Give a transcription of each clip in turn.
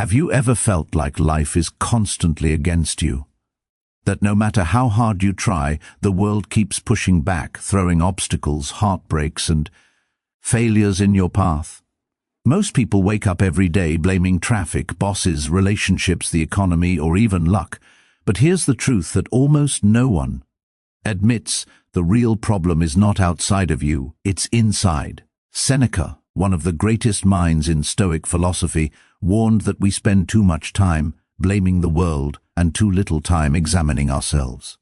Have you ever felt like life is constantly against you? That no matter how hard you try, the world keeps pushing back, throwing obstacles, heartbreaks, and failures in your path? Most people wake up every day blaming traffic, bosses, relationships, the economy, or even luck. But here's the truth that almost no one admits: the real problem is not outside of you, it's inside. Seneca, one of the greatest minds in Stoic philosophy, warned that we spend too much time blaming the world and too little time examining ourselves.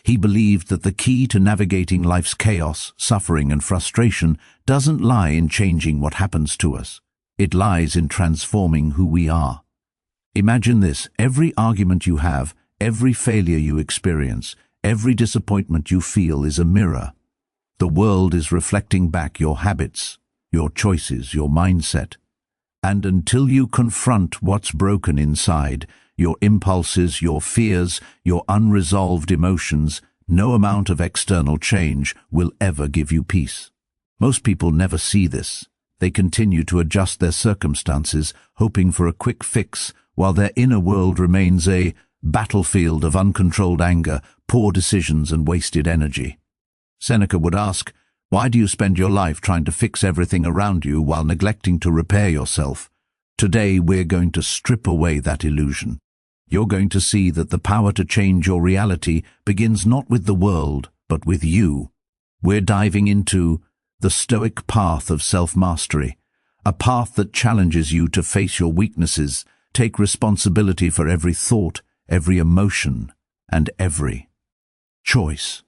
He believed that the key to navigating life's chaos, suffering, and frustration doesn't lie in changing what happens to us. It lies in transforming who we are. Imagine this: every argument you have, every failure you experience, every disappointment you feel is a mirror. The world is reflecting back your habits, your choices, your mindset. And until you confront what's broken inside, your impulses, your fears, your unresolved emotions, no amount of external change will ever give you peace. Most people never see this. They continue to adjust their circumstances, hoping for a quick fix, while their inner world remains a battlefield of uncontrolled anger, poor decisions, and wasted energy. Seneca would ask, why do you spend your life trying to fix everything around you while neglecting to repair yourself? Today we're going to strip away that illusion. You're going to see that the power to change your reality begins not with the world, but with you. We're diving into the Stoic path of self-mastery, a path that challenges you to face your weaknesses, take responsibility for every thought, every emotion, and every choice.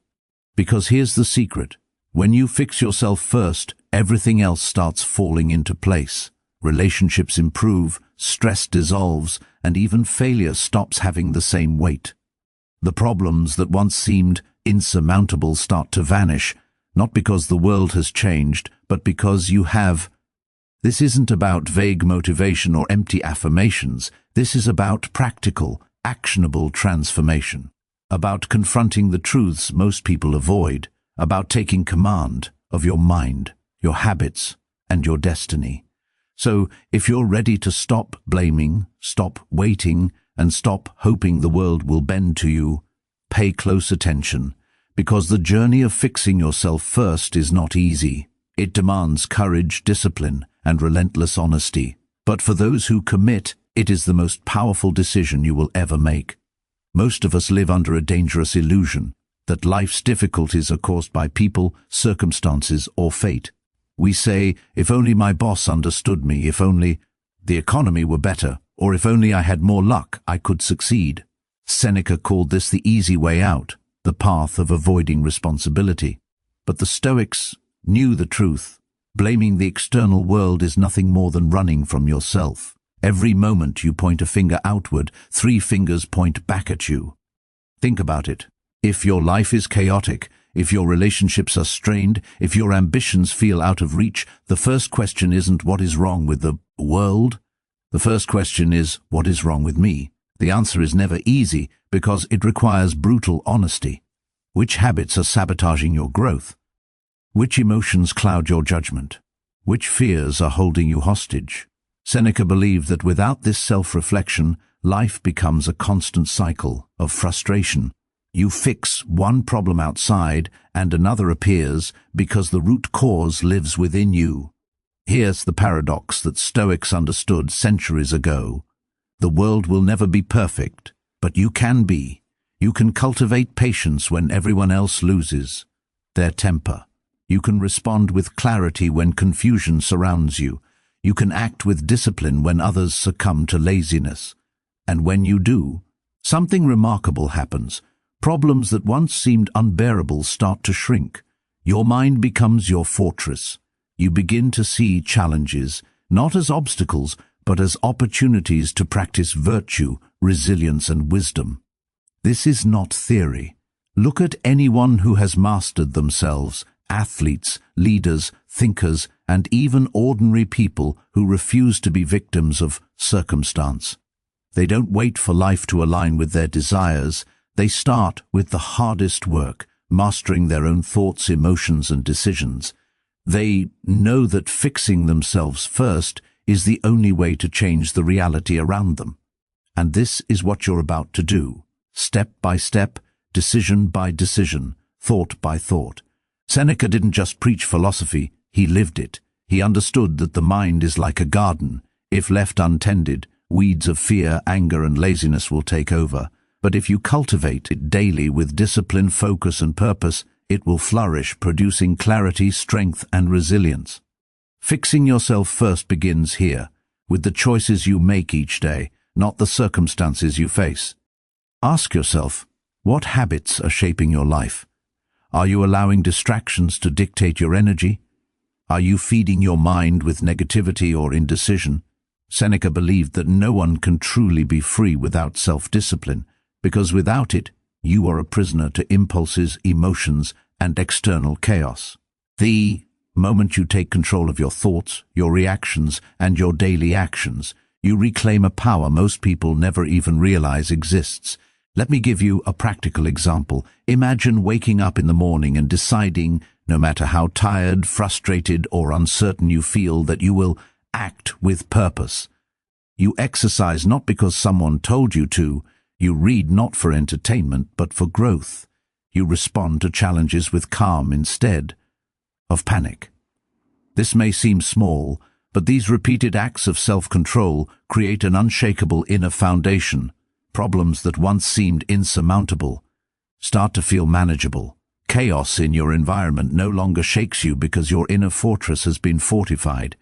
Because here's the secret: when you fix yourself first, everything else starts falling into place. Relationships improve, stress dissolves, and even failure stops having the same weight. The problems that once seemed insurmountable start to vanish, not because the world has changed, but because you have. This isn't about vague motivation or empty affirmations. This is about practical, actionable transformation. About confronting the truths most people avoid. About taking command of your mind, your habits, and your destiny. So, if you're ready to stop blaming, stop waiting, and stop hoping the world will bend to you, pay close attention, because the journey of fixing yourself first is not easy. It demands courage, discipline, and relentless honesty. But for those who commit, it is the most powerful decision you will ever make. Most of us live under a dangerous illusion that life's difficulties are caused by people, circumstances, or fate. We say, if only my boss understood me, if only the economy were better, or if only I had more luck, I could succeed. Seneca called this the easy way out, the path of avoiding responsibility. But the Stoics knew the truth. Blaming the external world is nothing more than running from yourself. Every moment you point a finger outward, 3 fingers point back at you. Think about it. If your life is chaotic, if your relationships are strained, if your ambitions feel out of reach, the first question isn't what is wrong with the world. The first question is, what is wrong with me? The answer is never easy because it requires brutal honesty. Which habits are sabotaging your growth? Which emotions cloud your judgment? Which fears are holding you hostage? Seneca believed that without this self-reflection, life becomes a constant cycle of frustration. You fix one problem outside and another appears because the root cause lives within you. Here's the paradox that Stoics understood centuries ago. The world will never be perfect, but you can be. You can cultivate patience when everyone else loses their temper. You can respond with clarity when confusion surrounds you. You can act with discipline when others succumb to laziness. And when you do, something remarkable happens. Problems that once seemed unbearable start to shrink. Your mind becomes your fortress. You begin to see challenges, not as obstacles, but as opportunities to practice virtue, resilience, and wisdom. This is not theory. Look at anyone who has mastered themselves, athletes, leaders, thinkers, and even ordinary people who refuse to be victims of circumstance. They don't wait for life to align with their desires. They start with the hardest work, mastering their own thoughts, emotions, and decisions. They know that fixing themselves first is the only way to change the reality around them. And this is what you're about to do, step by step, decision by decision, thought by thought. Seneca didn't just preach philosophy, he lived it. He understood that the mind is like a garden. If left untended, weeds of fear, anger, and laziness will take over. But if you cultivate it daily with discipline, focus, and purpose, it will flourish, producing clarity, strength, and resilience. Fixing yourself first begins here, with the choices you make each day, not the circumstances you face. Ask yourself, what habits are shaping your life? Are you allowing distractions to dictate your energy? Are you feeding your mind with negativity or indecision? Seneca believed that no one can truly be free without self-discipline, because without it, you are a prisoner to impulses, emotions, and external chaos. The moment you take control of your thoughts, your reactions, and your daily actions, you reclaim a power most people never even realize exists. Let me give you a practical example. Imagine waking up in the morning and deciding, no matter how tired, frustrated, or uncertain you feel, that you will act with purpose. You exercise not because someone told you to. You read not for entertainment, but for growth. You respond to challenges with calm instead of panic. This may seem small, but these repeated acts of self-control create an unshakable inner foundation. Problems that once seemed insurmountable start to feel manageable. Chaos in your environment no longer shakes you because your inner fortress has been fortified.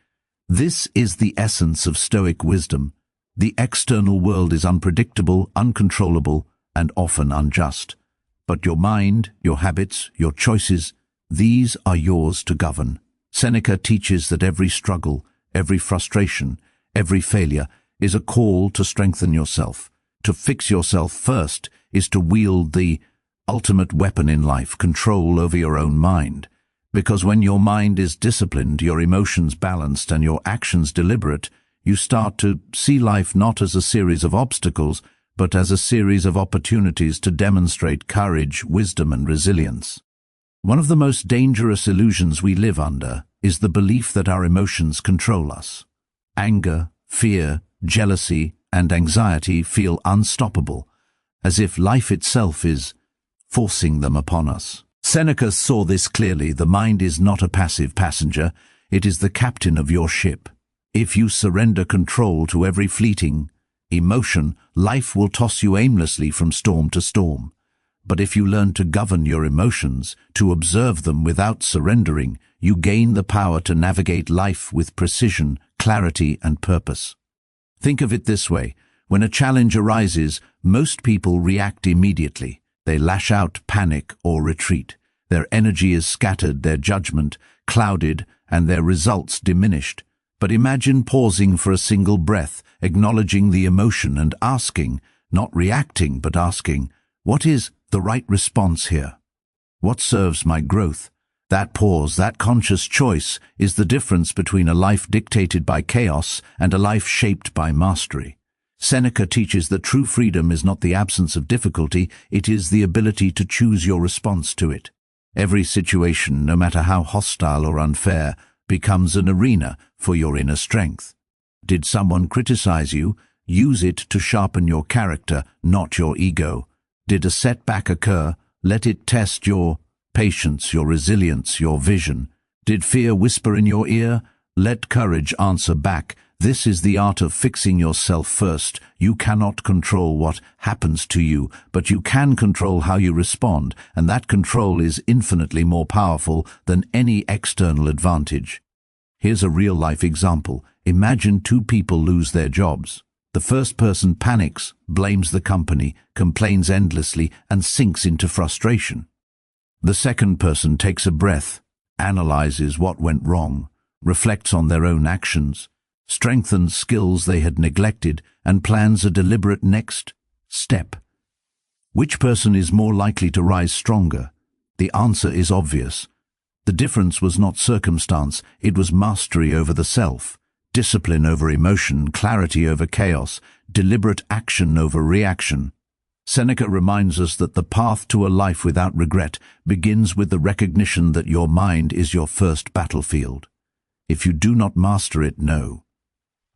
This is the essence of Stoic wisdom. The external world is unpredictable, uncontrollable, and often unjust. But your mind, your habits, your choices, these are yours to govern. Seneca teaches that every struggle, every frustration, every failure is a call to strengthen yourself. To fix yourself first is to wield the ultimate weapon in life, control over your own mind. Because when your mind is disciplined, your emotions balanced, and your actions deliberate, you start to see life not as a series of obstacles, but as a series of opportunities to demonstrate courage, wisdom, and resilience. One of the most dangerous illusions we live under is the belief that our emotions control us. Anger, fear, jealousy, and anxiety feel unstoppable, as if life itself is forcing them upon us. Seneca saw this clearly. The mind is not a passive passenger, it is the captain of your ship. If you surrender control to every fleeting emotion, life will toss you aimlessly from storm to storm. But if you learn to govern your emotions, to observe them without surrendering, you gain the power to navigate life with precision, clarity, and purpose. Think of it this way. When a challenge arises, most people react immediately. They lash out, panic, or retreat. Their energy is scattered, their judgment clouded, and their results diminished. But imagine pausing for a single breath, acknowledging the emotion and asking, not reacting, but asking, what is the right response here? What serves my growth? That pause, that conscious choice, is the difference between a life dictated by chaos and a life shaped by mastery. Seneca teaches that true freedom is not the absence of difficulty, it is the ability to choose your response to it. Every situation, no matter how hostile or unfair, becomes an arena for your inner strength. Did someone criticize you? Use it to sharpen your character, not your ego. Did a setback occur? Let it test your patience, your resilience, your vision. Did fear whisper in your ear? Let courage answer back. This is the art of fixing yourself first. You cannot control what happens to you, but you can control how you respond, and that control is infinitely more powerful than any external advantage. Here's a real-life example. Imagine two people lose their jobs. The first person panics, blames the company, complains endlessly, and sinks into frustration. The second person takes a breath, analyzes what went wrong, reflects on their own actions, strengthens skills they had neglected, and plans a deliberate next step. Which person is more likely to rise stronger? The answer is obvious. The difference was not circumstance, it was mastery over the self, discipline over emotion, clarity over chaos, deliberate action over reaction. Seneca reminds us that the path to a life without regret begins with the recognition that your mind is your first battlefield. If you do not master it, know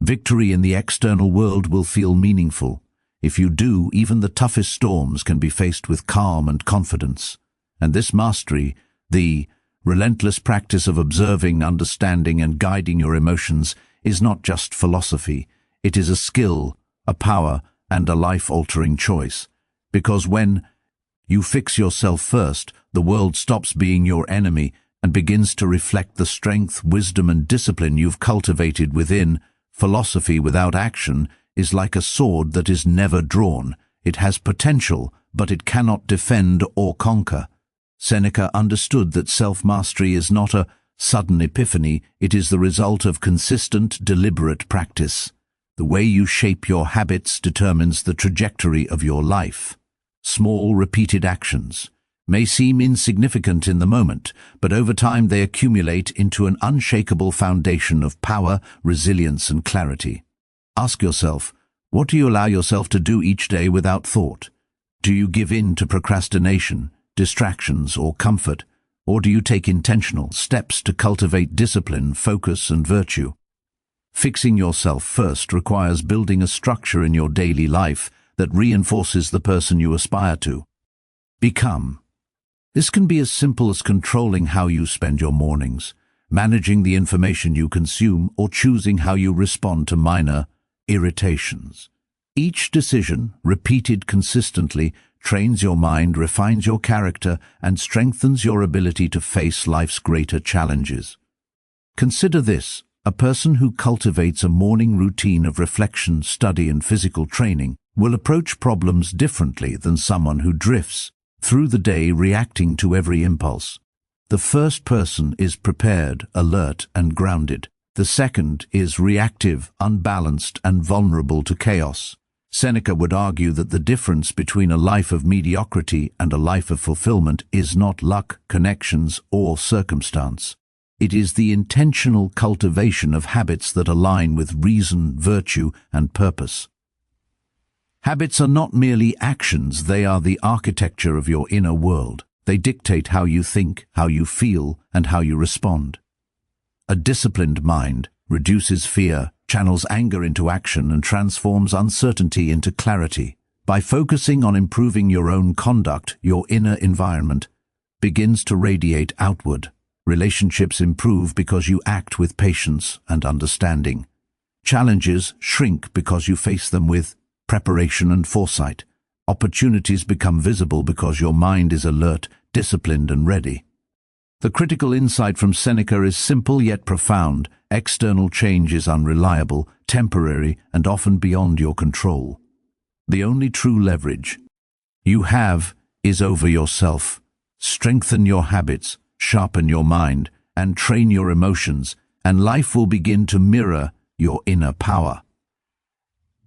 Victory in the external world will feel meaningful. If you do, even the toughest storms can be faced with calm and confidence. And this mastery, the relentless practice of observing, understanding, and guiding your emotions, is not just philosophy. It is a skill, a power, and a life-altering choice. Because when you fix yourself first, the world stops being your enemy and begins to reflect the strength, wisdom, and discipline you've cultivated within. Philosophy without action is like a sword that is never drawn. It has potential, but it cannot defend or conquer. Seneca understood that self-mastery is not a sudden epiphany, it is the result of consistent, deliberate practice. The way you shape your habits determines the trajectory of your life. Small, repeated actions may seem insignificant in the moment, but over time they accumulate into an unshakable foundation of power, resilience, and clarity. Ask yourself, what do you allow yourself to do each day without thought? Do you give in to procrastination, distractions, or comfort? Or do you take intentional steps to cultivate discipline, focus, and virtue? Fixing yourself first requires building a structure in your daily life that reinforces the person you aspire to become. This can be as simple as controlling how you spend your mornings, managing the information you consume, or choosing how you respond to minor irritations. Each decision, repeated consistently, trains your mind, refines your character, and strengthens your ability to face life's greater challenges. Consider this: a person who cultivates a morning routine of reflection, study, and physical training will approach problems differently than someone who drifts through the day reacting to every impulse. The first person is prepared, alert, and grounded. The second is reactive, unbalanced, and vulnerable to chaos. Seneca would argue that the difference between a life of mediocrity and a life of fulfillment is not luck, connections, or circumstance. It is the intentional cultivation of habits that align with reason, virtue, and purpose. Habits are not merely actions, they are the architecture of your inner world. They dictate how you think, how you feel, and how you respond. A disciplined mind reduces fear, channels anger into action, and transforms uncertainty into clarity. By focusing on improving your own conduct, your inner environment begins to radiate outward. Relationships improve because you act with patience and understanding. Challenges shrink because you face them with preparation and foresight. Opportunities become visible because your mind is alert, disciplined, and ready. The critical insight from Seneca is simple yet profound. External change is unreliable, temporary, and often beyond your control. The only true leverage you have is over yourself. Strengthen your habits, sharpen your mind, and train your emotions, and life will begin to mirror your inner power.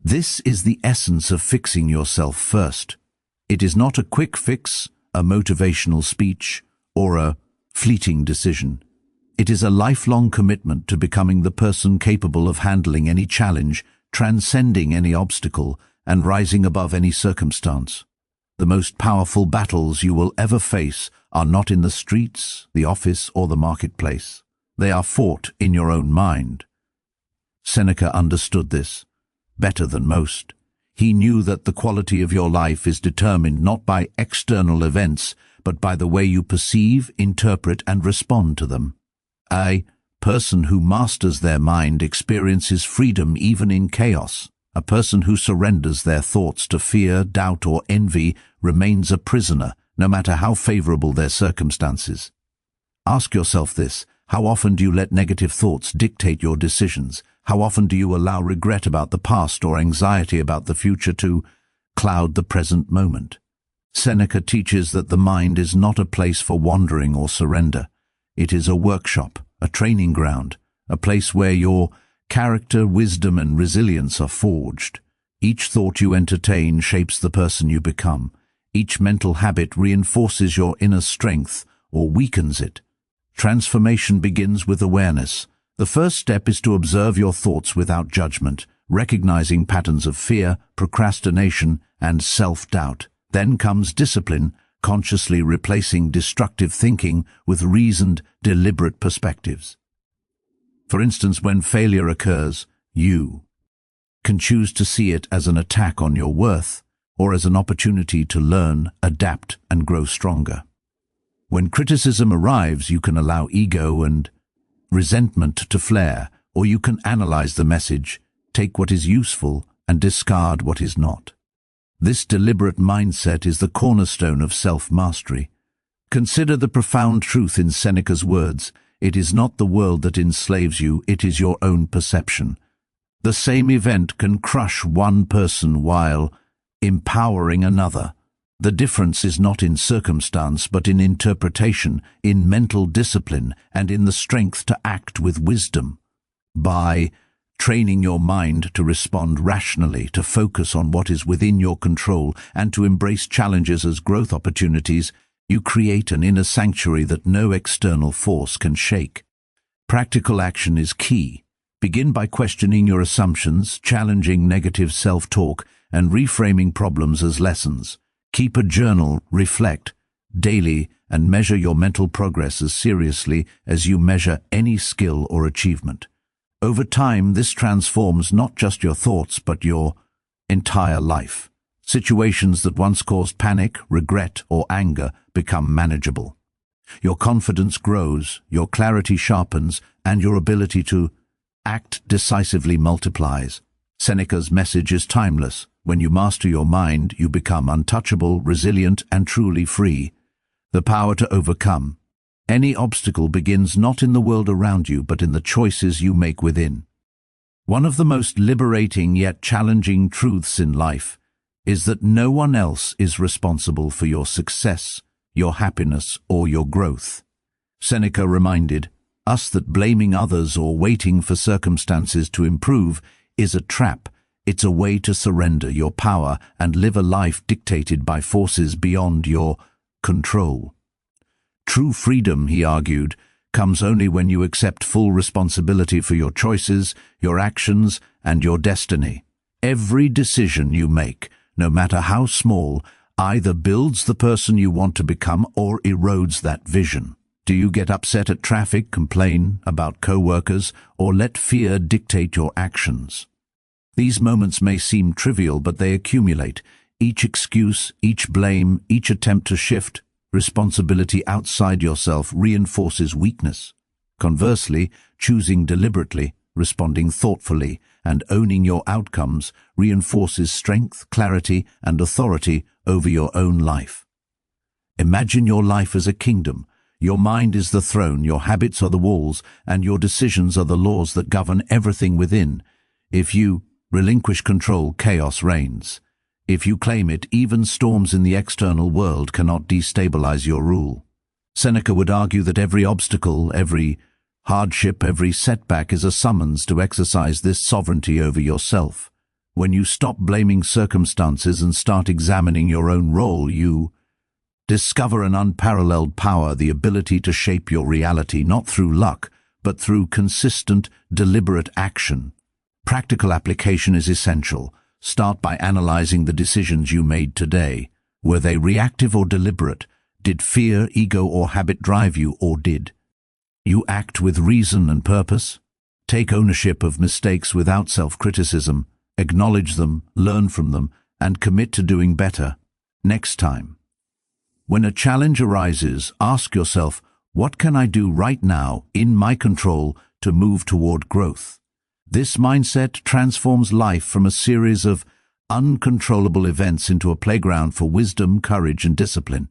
This is the essence of fixing yourself first. It is not a quick fix, a motivational speech, or a fleeting decision. It is a lifelong commitment to becoming the person capable of handling any challenge, transcending any obstacle, and rising above any circumstance. The most powerful battles you will ever face are not in the streets, the office, or the marketplace. They are fought in your own mind. Seneca understood this better than most. He knew that the quality of your life is determined not by external events, but by the way you perceive, interpret, and respond to them. A person who masters their mind experiences freedom even in chaos. A person who surrenders their thoughts to fear, doubt, or envy remains a prisoner, no matter how favorable their circumstances. Ask yourself this: how often do you let negative thoughts dictate your decisions? How often do you allow regret about the past or anxiety about the future to cloud the present moment? Seneca teaches that the mind is not a place for wandering or surrender. It is a workshop, a training ground, a place where your character, wisdom, and resilience are forged. Each thought you entertain shapes the person you become. Each mental habit reinforces your inner strength or weakens it. Transformation begins with awareness. The first step is to observe your thoughts without judgment, recognizing patterns of fear, procrastination, and self-doubt. Then comes discipline, consciously replacing destructive thinking with reasoned, deliberate perspectives. For instance, when failure occurs, You can choose to see it as an attack on your worth or as an opportunity to learn, adapt, and grow stronger. When criticism arrives, you can allow ego and resentment to flare, or you can analyze the message, take what is useful, and discard what is not. This deliberate mindset is the cornerstone of self-mastery. Consider the profound truth in Seneca's words: "It is not the world that enslaves you, it is your own perception." The same event can crush one person while empowering another. The difference is not in circumstance, but in interpretation, in mental discipline, and in the strength to act with wisdom. By training your mind to respond rationally, to focus on what is within your control, and to embrace challenges as growth opportunities, you create an inner sanctuary that no external force can shake. Practical action is key. Begin by questioning your assumptions, challenging negative self-talk, and reframing problems as lessons. Keep a journal, reflect daily, and measure your mental progress as seriously as you measure any skill or achievement. Over time, this transforms not just your thoughts, but your entire life. Situations that once caused panic, regret, or anger become manageable. Your confidence grows, your clarity sharpens, and your ability to act decisively multiplies. Seneca's message is timeless. When you master your mind, you become untouchable, resilient, and truly free. The power to overcome any obstacle begins not in the world around you, but in the choices you make within. One of the most liberating yet challenging truths in life is that no one else is responsible for your success, your happiness, or your growth. Seneca reminded us that blaming others or waiting for circumstances to improve is a trap. It's a way to surrender your power and live a life dictated by forces beyond your control. True freedom, he argued, comes only when you accept full responsibility for your choices, your actions, and your destiny. Every decision you make, no matter how small, either builds the person you want to become or erodes that vision. Do you get upset at traffic, complain about co-workers, or let fear dictate your actions? These moments may seem trivial, but they accumulate. Each excuse, each blame, each attempt to shift responsibility outside yourself reinforces weakness. Conversely, choosing deliberately, responding thoughtfully, and owning your outcomes reinforces strength, clarity, and authority over your own life. Imagine your life as a kingdom. Your mind is the throne, your habits are the walls, and your decisions are the laws that govern everything within. If you relinquish control, chaos reigns. If you claim it, even storms in the external world cannot destabilize your rule. Seneca would argue that every obstacle, every hardship, every setback is a summons to exercise this sovereignty over yourself. When you stop blaming circumstances and start examining your own role, you discover an unparalleled power, the ability to shape your reality, not through luck, but through consistent, deliberate action. Practical application is essential. Start by analyzing the decisions you made today. Were they reactive or deliberate? Did fear, ego, or habit drive you, or did you act with reason and purpose? Take ownership of mistakes without self-criticism. Acknowledge them, learn from them, and commit to doing better next time. When a challenge arises, ask yourself, what can I do right now, in my control, to move toward growth? This mindset transforms life from a series of uncontrollable events into a playground for wisdom, courage, and discipline.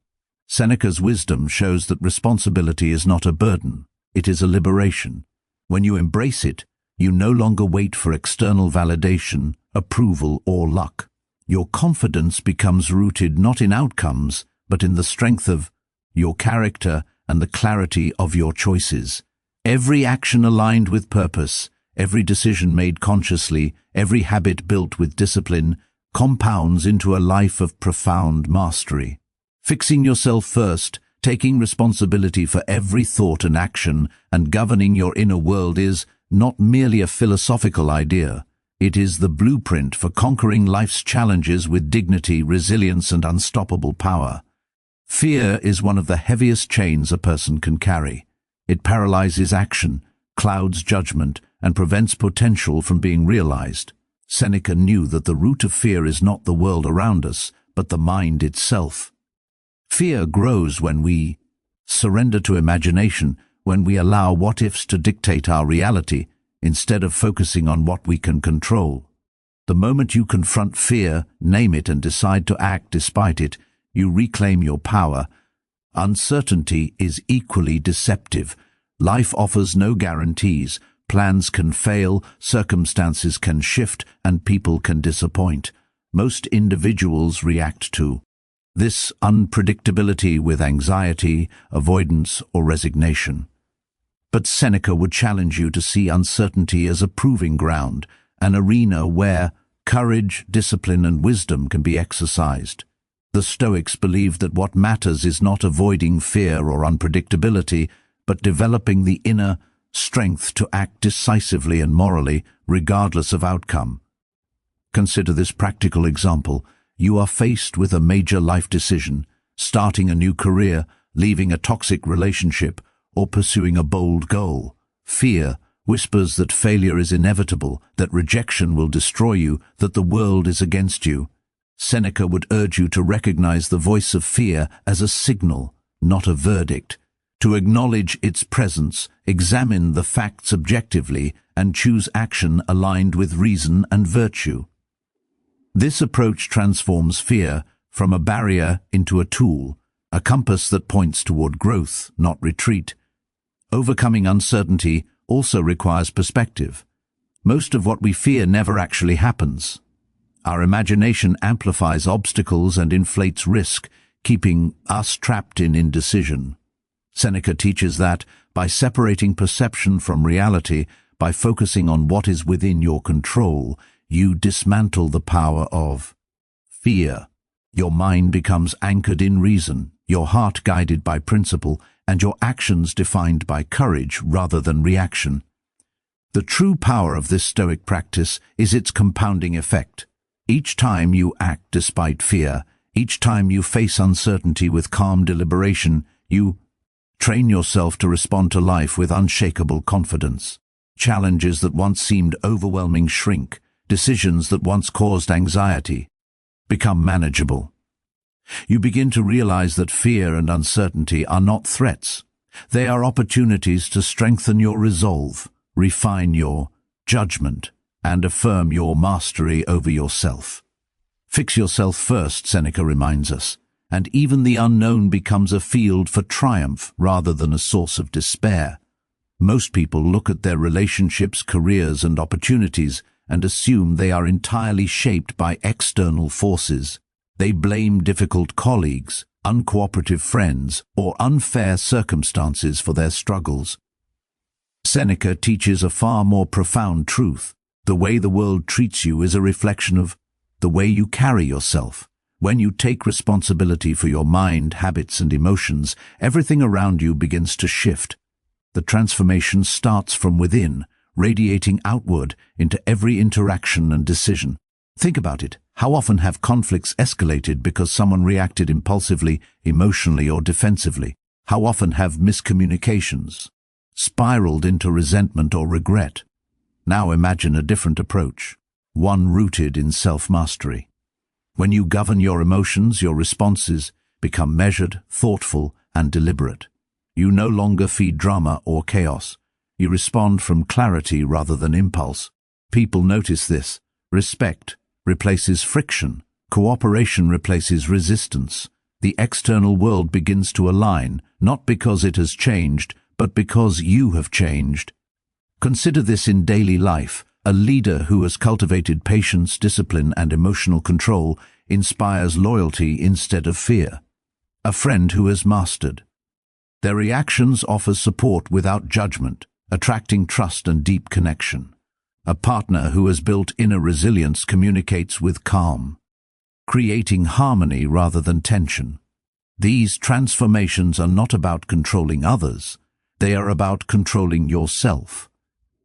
Seneca's wisdom shows that responsibility is not a burden, it is a liberation. When you embrace it, you no longer wait for external validation, approval, or luck. Your confidence becomes rooted not in outcomes, but in the strength of your character and the clarity of your choices. Every action aligned with purpose, every decision made consciously, every habit built with discipline, compounds into a life of profound mastery. Fixing yourself first, taking responsibility for every thought and action, and governing your inner world is not merely a philosophical idea. It is the blueprint for conquering life's challenges with dignity, resilience, and unstoppable power. Fear is one of the heaviest chains a person can carry. It paralyzes action, clouds judgment, and prevents potential from being realized. Seneca knew that the root of fear is not the world around us, but the mind itself. Fear grows when we surrender to imagination, when we allow what-ifs to dictate our reality, instead of focusing on what we can control. The moment you confront fear, name it, and decide to act despite it, you reclaim your power. Uncertainty is equally deceptive. Life offers no guarantees. Plans can fail, circumstances can shift, and people can disappoint. Most individuals react to this unpredictability with anxiety, avoidance, or resignation. But Seneca would challenge you to see uncertainty as a proving ground, an arena where courage, discipline, and wisdom can be exercised. The Stoics believed that what matters is not avoiding fear or unpredictability, but developing the inner strength to act decisively and morally, regardless of outcome. Consider this practical example. You are faced with a major life decision, starting a new career, leaving a toxic relationship, or pursuing a bold goal. Fear whispers that failure is inevitable, that rejection will destroy you, that the world is against you. Seneca would urge you to recognize the voice of fear as a signal, not a verdict. To acknowledge its presence, examine the facts objectively, and choose action aligned with reason and virtue. This approach transforms fear from a barrier into a tool, a compass that points toward growth, not retreat. Overcoming uncertainty also requires perspective. Most of what we fear never actually happens. Our imagination amplifies obstacles and inflates risk, keeping us trapped in indecision. Seneca teaches that, by separating perception from reality, by focusing on what is within your control, you dismantle the power of fear. Your mind becomes anchored in reason, your heart guided by principle, and your actions defined by courage rather than reaction. The true power of this Stoic practice is its compounding effect. Each time you act despite fear, each time you face uncertainty with calm deliberation, you train yourself to respond to life with unshakable confidence. Challenges that once seemed overwhelming shrink. Decisions that once caused anxiety become manageable. You begin to realize that fear and uncertainty are not threats. They are opportunities to strengthen your resolve, refine your judgment, and affirm your mastery over yourself. Fix yourself first, Seneca reminds us, and even the unknown becomes a field for triumph rather than a source of despair. Most people look at their relationships, careers, and opportunities and assume they are entirely shaped by external forces. They blame difficult colleagues, uncooperative friends, or unfair circumstances for their struggles. Seneca teaches a far more profound truth. The way the world treats you is a reflection of the way you carry yourself. When you take responsibility for your mind, habits, and emotions, everything around you begins to shift. The transformation starts from within, radiating outward into every interaction and decision. Think about it. How often have conflicts escalated because someone reacted impulsively, emotionally, or defensively? How often have miscommunications spiraled into resentment or regret? Now imagine a different approach, one rooted in self-mastery. When you govern your emotions, your responses become measured, thoughtful, and deliberate. You no longer feed drama or chaos. You respond from clarity rather than impulse. People notice this. Respect replaces friction. Cooperation replaces resistance. The external world begins to align, not because it has changed, but because you have changed. Consider this in daily life. A leader who has cultivated patience, discipline, and emotional control inspires loyalty instead of fear. A friend who has mastered their reactions offers support without judgment, attracting trust and deep connection. A partner who has built inner resilience communicates with calm, creating harmony rather than tension. These transformations are not about controlling others. They are about controlling yourself.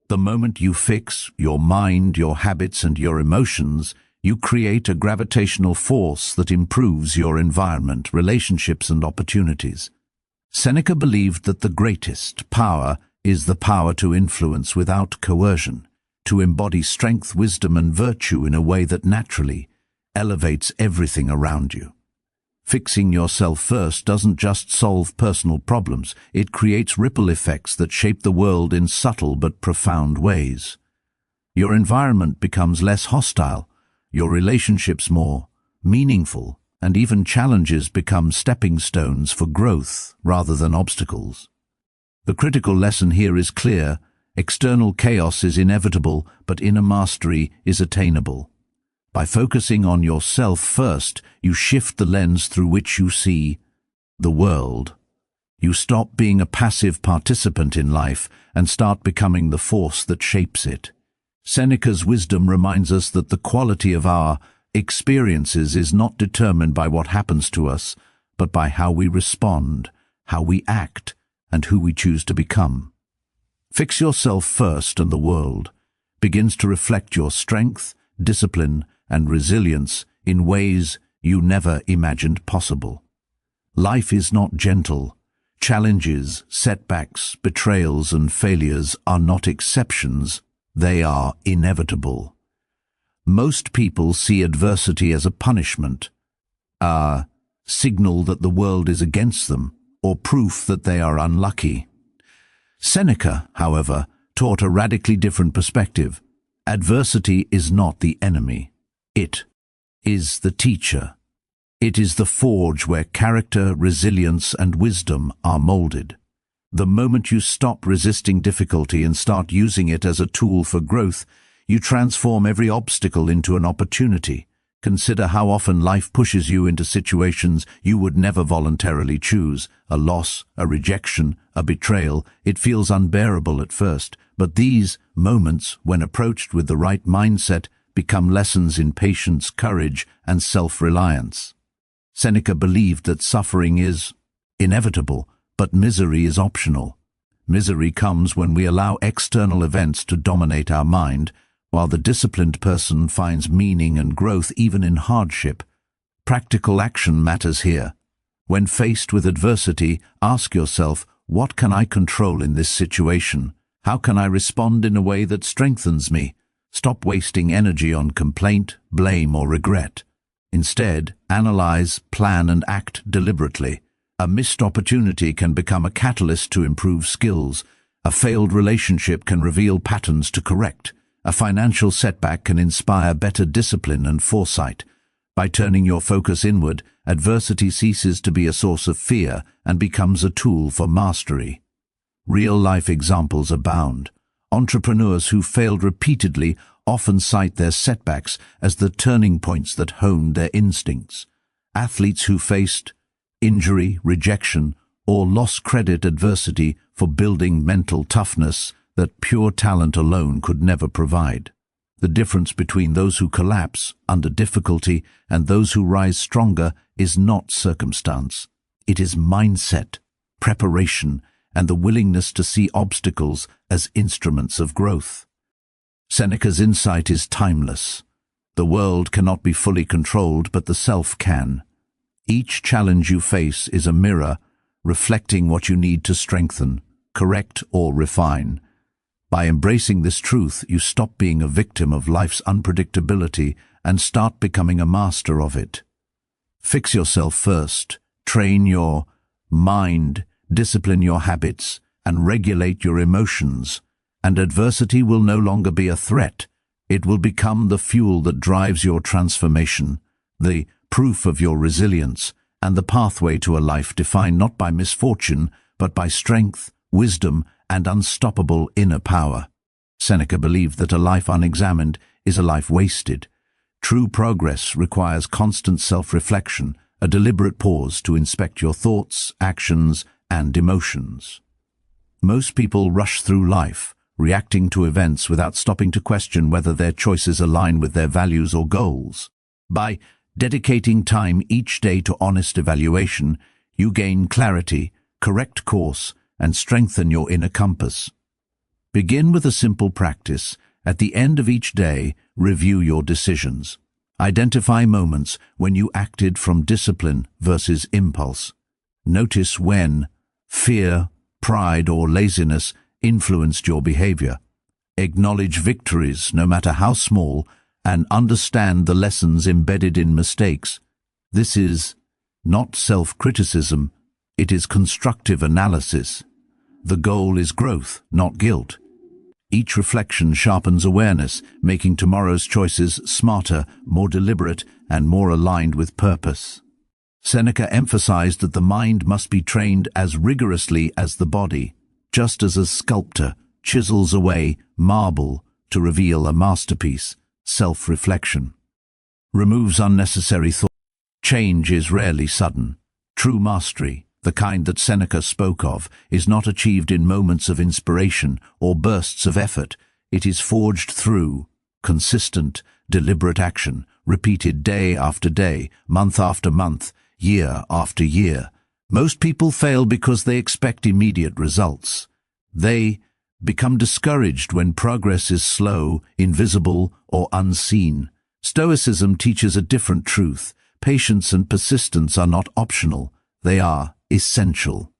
The moment you fix your mind, your habits, and your emotions, you create a gravitational force that improves your environment, relationships, and opportunities. Seneca believed that the greatest power is the power to influence without coercion, to embody strength, wisdom, and virtue in a way that naturally elevates everything around you. Fixing yourself first doesn't just solve personal problems, it creates ripple effects that shape the world in subtle but profound ways. Your environment becomes less hostile, your relationships more meaningful, and even challenges become stepping stones for growth rather than obstacles. The critical lesson here is clear: external chaos is inevitable, but inner mastery is attainable. By focusing on yourself first, you shift the lens through which you see the world. You stop being a passive participant in life and start becoming the force that shapes it. Seneca's wisdom reminds us that the quality of our experiences is not determined by what happens to us, but by how we respond, how we act, and who we choose to become. Fix yourself first, and the world begins to reflect your strength, discipline, and resilience in ways you never imagined possible. Life is not gentle. Challenges, setbacks, betrayals, and failures are not exceptions, they are inevitable. Most people see adversity as a punishment, a signal that the world is against them, or proof that they are unlucky. Seneca, however, taught a radically different perspective. Adversity is not the enemy. It is the teacher. It is the forge where character, resilience, and wisdom are molded. The moment you stop resisting difficulty and start using it as a tool for growth, you transform every obstacle into an opportunity. Consider how often life pushes you into situations you would never voluntarily choose. A loss, a rejection, a betrayal. It feels unbearable at first, but these moments, when approached with the right mindset, become lessons in patience, courage, and self-reliance. Seneca believed that suffering is inevitable, but misery is optional. Misery comes when we allow external events to dominate our mind, while the disciplined person finds meaning and growth even in hardship. Practical action matters here. When faced with adversity, ask yourself, what can I control in this situation? How can I respond in a way that strengthens me? Stop wasting energy on complaint, blame, or regret. Instead, analyze, plan, and act deliberately. A missed opportunity can become a catalyst to improve skills. A failed relationship can reveal patterns to correct. A financial setback can inspire better discipline and foresight. By turning your focus inward, adversity ceases to be a source of fear and becomes a tool for mastery. Real-life examples abound. Entrepreneurs who failed repeatedly often cite their setbacks as the turning points that honed their instincts. Athletes who faced injury, rejection, or lost credit adversity for building mental toughness that pure talent alone could never provide. The difference between those who collapse under difficulty and those who rise stronger is not circumstance. It is mindset, preparation, and the willingness to see obstacles as instruments of growth. Seneca's insight is timeless. The world cannot be fully controlled, but the self can. Each challenge you face is a mirror, reflecting what you need to strengthen, correct, or refine. By embracing this truth, you stop being a victim of life's unpredictability and start becoming a master of it. Fix yourself first, train your mind, discipline your habits, and regulate your emotions, and adversity will no longer be a threat. It will become the fuel that drives your transformation, the proof of your resilience, and the pathway to a life defined not by misfortune, but by strength, wisdom, and unstoppable inner power. Seneca believed that a life unexamined is a life wasted. True progress requires constant self-reflection, a deliberate pause to inspect your thoughts, actions, and emotions. Most people rush through life, reacting to events without stopping to question whether their choices align with their values or goals. By dedicating time each day to honest evaluation, you gain clarity, correct course, and strengthen your inner compass. Begin with a simple practice. At the end of each day, review your decisions. Identify moments when you acted from discipline versus impulse. Notice when fear, pride, or laziness influenced your behavior. Acknowledge victories, no matter how small, and understand the lessons embedded in mistakes. This is not self-criticism, it is constructive analysis. The goal is growth, not guilt. Each reflection sharpens awareness, making tomorrow's choices smarter, more deliberate, and more aligned with purpose. Seneca emphasized that the mind must be trained as rigorously as the body, just as a sculptor chisels away marble to reveal a masterpiece. Self-reflection removes unnecessary thought. Change is rarely sudden. True mastery, the kind that Seneca spoke of, is not achieved in moments of inspiration or bursts of effort. It is forged through consistent, deliberate action, repeated day after day, month after month, year after year. Most people fail because they expect immediate results. They become discouraged when progress is slow, invisible, or unseen. Stoicism teaches a different truth. Patience and persistence are not optional, they are essential.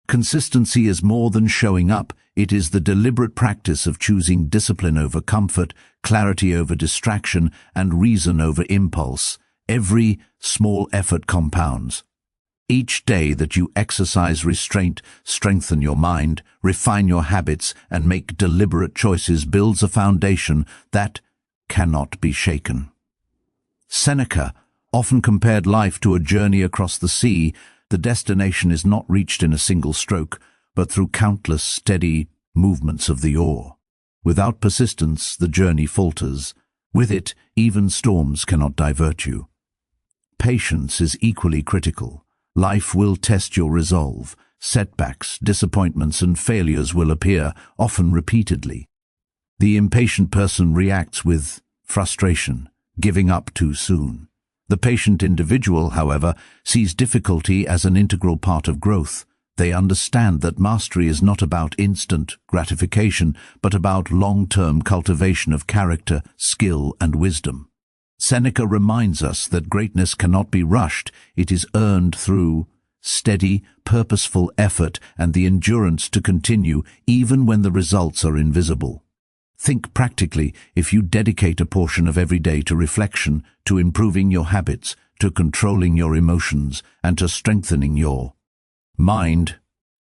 Consistency is more than showing up, it is the deliberate practice of choosing discipline over comfort, clarity over distraction, and reason over impulse. Every small effort compounds. Each day that you exercise restraint, strengthen your mind, refine your habits, and make deliberate choices builds a foundation that cannot be shaken. Seneca often compared life to a journey across the sea. The destination is not reached in a single stroke, but through countless steady movements of the oar. Without persistence, the journey falters. With it, even storms cannot divert you. Patience is equally critical. Life will test your resolve. Setbacks, disappointments, and failures will appear, often repeatedly. The impatient person reacts with frustration, giving up too soon. The patient individual, however, sees difficulty as an integral part of growth. They understand that mastery is not about instant gratification, but about long-term cultivation of character, skill, and wisdom. Seneca reminds us that greatness cannot be rushed. It is earned through steady, purposeful effort and the endurance to continue even when the results are invisible. Think practically. If you dedicate a portion of every day to reflection, to improving your habits, to controlling your emotions, and to strengthening your mind,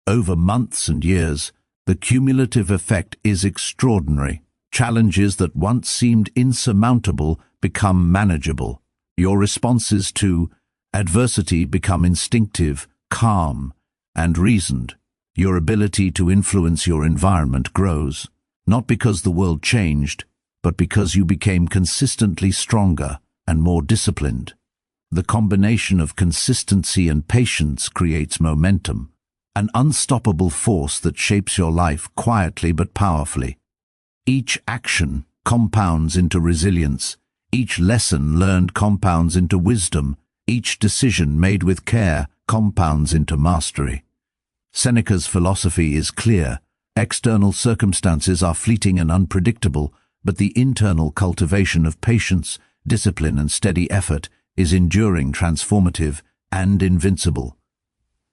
over months and years, the cumulative effect is extraordinary. Challenges that once seemed insurmountable become manageable. Your responses to adversity become instinctive, calm, and reasoned. Your ability to influence your environment grows, not because the world changed, but because you became consistently stronger and more disciplined. The combination of consistency and patience creates momentum, an unstoppable force that shapes your life quietly but powerfully. Each action compounds into resilience. Each lesson learned compounds into wisdom. Each decision made with care compounds into mastery. Seneca's philosophy is clear. External circumstances are fleeting and unpredictable, but the internal cultivation of patience, discipline, and steady effort is enduring, transformative, and invincible.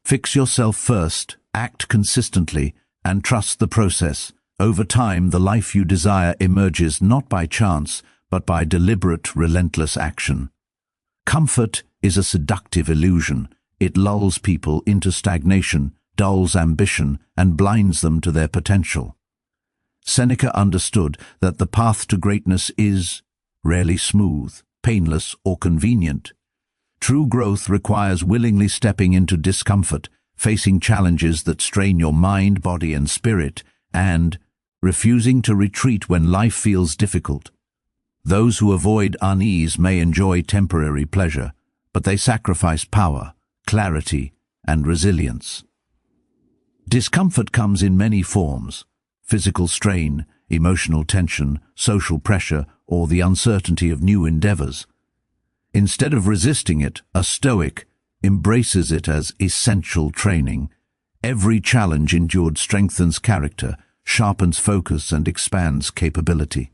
Fix yourself first, act consistently, and trust the process. Over time, the life you desire emerges not by chance, but by deliberate, relentless action. Comfort is a seductive illusion. It lulls people into stagnation, dulls ambition, and blinds them to their potential. Seneca understood that the path to greatness is rarely smooth, painless, or convenient. True growth requires willingly stepping into discomfort, facing challenges that strain your mind, body, and spirit, and refusing to retreat when life feels difficult. Those who avoid unease may enjoy temporary pleasure, but they sacrifice power, clarity, and resilience. Discomfort comes in many forms: physical strain, emotional tension, social pressure, or the uncertainty of new endeavors. Instead of resisting it, a Stoic embraces it as essential training. Every challenge endured strengthens character, sharpens focus, and expands capability.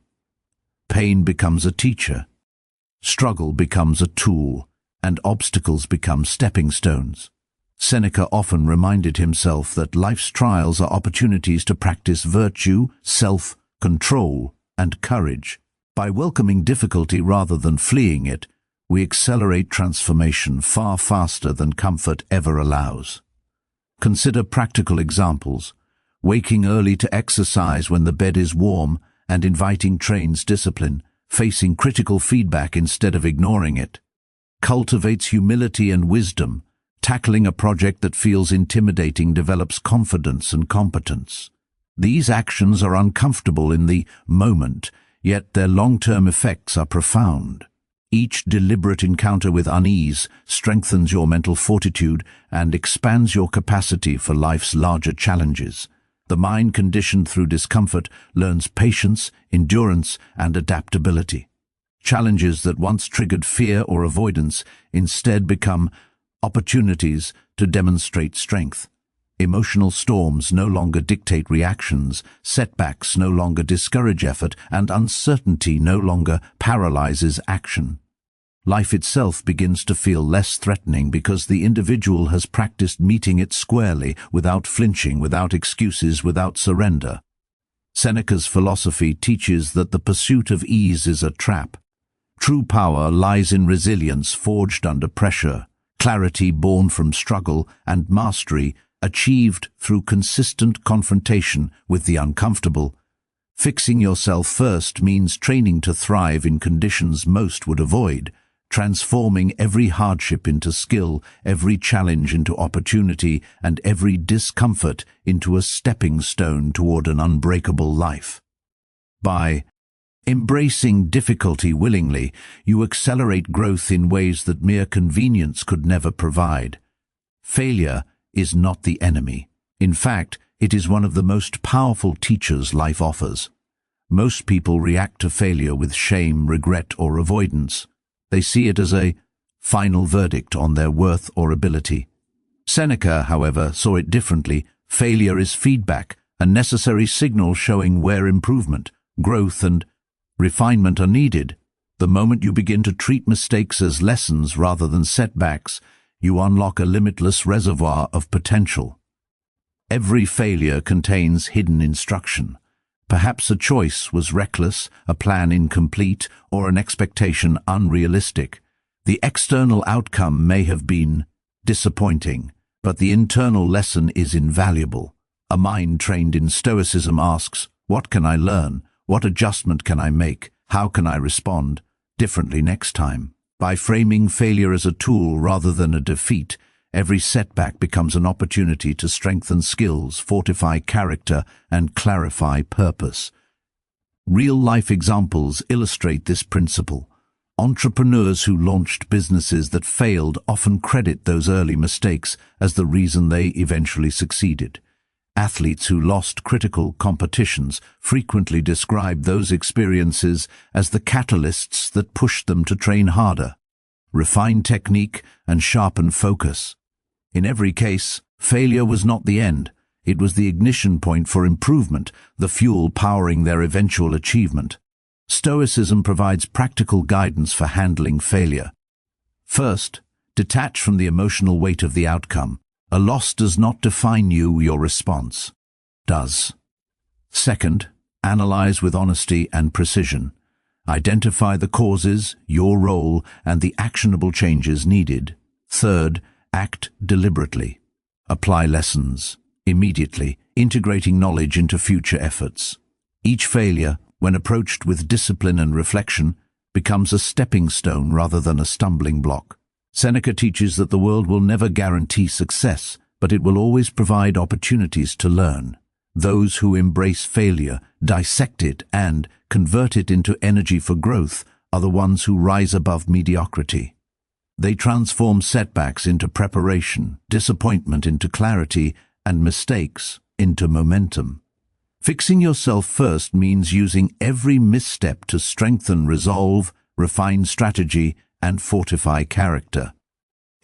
Pain becomes a teacher, struggle becomes a tool, and obstacles become stepping stones. Seneca often reminded himself that life's trials are opportunities to practice virtue, self-control, and courage. By welcoming difficulty rather than fleeing it, we accelerate transformation far faster than comfort ever allows. Consider practical examples: waking early to exercise when the bed is warm and inviting trains discipline, facing critical feedback instead of ignoring it. Cultivates humility and wisdom. Tackling a project that feels intimidating develops confidence and competence. These actions are uncomfortable in the moment, yet their long-term effects are profound. Each deliberate encounter with unease strengthens your mental fortitude and expands your capacity for life's larger challenges. The mind conditioned through discomfort learns patience, endurance, and adaptability. Challenges that once triggered fear or avoidance instead become opportunities to demonstrate strength. Emotional storms no longer dictate reactions, setbacks no longer discourage effort, and uncertainty no longer paralyzes action. Life itself begins to feel less threatening because the individual has practiced meeting it squarely, without flinching, without excuses, without surrender. Seneca's philosophy teaches that the pursuit of ease is a trap. True power lies in resilience forged under pressure, clarity born from struggle, and mastery achieved through consistent confrontation with the uncomfortable. Fixing yourself first means training to thrive in conditions most would avoid, transforming every hardship into skill, every challenge into opportunity, and every discomfort into a stepping stone toward an unbreakable life. By embracing difficulty willingly, you accelerate growth in ways that mere convenience could never provide. Failure is not the enemy. In fact, it is one of the most powerful teachers life offers. Most people react to failure with shame, regret, or avoidance. They see it as a final verdict on their worth or ability. Seneca, however, saw it differently. Failure is feedback, a necessary signal showing where improvement, growth, and refinement are needed. The moment you begin to treat mistakes as lessons rather than setbacks, you unlock a limitless reservoir of potential. Every failure contains hidden instruction. Perhaps a choice was reckless, a plan incomplete, or an expectation unrealistic. The external outcome may have been disappointing, but the internal lesson is invaluable. A mind trained in Stoicism asks, what can I learn? What adjustment can I make? How can I respond differently next time? By framing failure as a tool rather than a defeat, every setback becomes an opportunity to strengthen skills, fortify character, and clarify purpose. Real-life examples illustrate this principle. Entrepreneurs who launched businesses that failed often credit those early mistakes as the reason they eventually succeeded. Athletes who lost critical competitions frequently describe those experiences as the catalysts that pushed them to train harder, refine technique, and sharpen focus. In every case, failure was not the end. It was the ignition point for improvement, the fuel powering their eventual achievement. Stoicism provides practical guidance for handling failure. First, detach from the emotional weight of the outcome. A loss does not define you, your response does. Second, analyze with honesty and precision. Identify the causes, your role, and the actionable changes needed. Third, act deliberately. Apply lessons immediately, integrating knowledge into future efforts. Each failure, when approached with discipline and reflection, becomes a stepping stone rather than a stumbling block. Seneca teaches that the world will never guarantee success, but it will always provide opportunities to learn. Those who embrace failure, dissect it, and convert it into energy for growth are the ones who rise above mediocrity. They transform setbacks into preparation, disappointment into clarity, and mistakes into momentum. Fixing yourself first means using every misstep to strengthen resolve, refine strategy, and fortify character.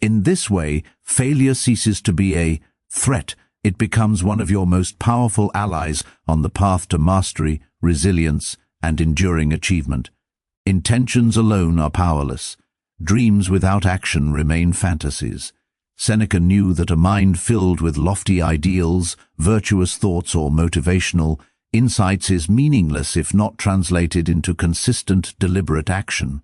In this way, failure ceases to be a threat. It becomes one of your most powerful allies on the path to mastery, resilience, and enduring achievement. Intentions alone are powerless. Dreams without action remain fantasies. Seneca knew that a mind filled with lofty ideals, virtuous thoughts, or motivational insights is meaningless if not translated into consistent, deliberate action.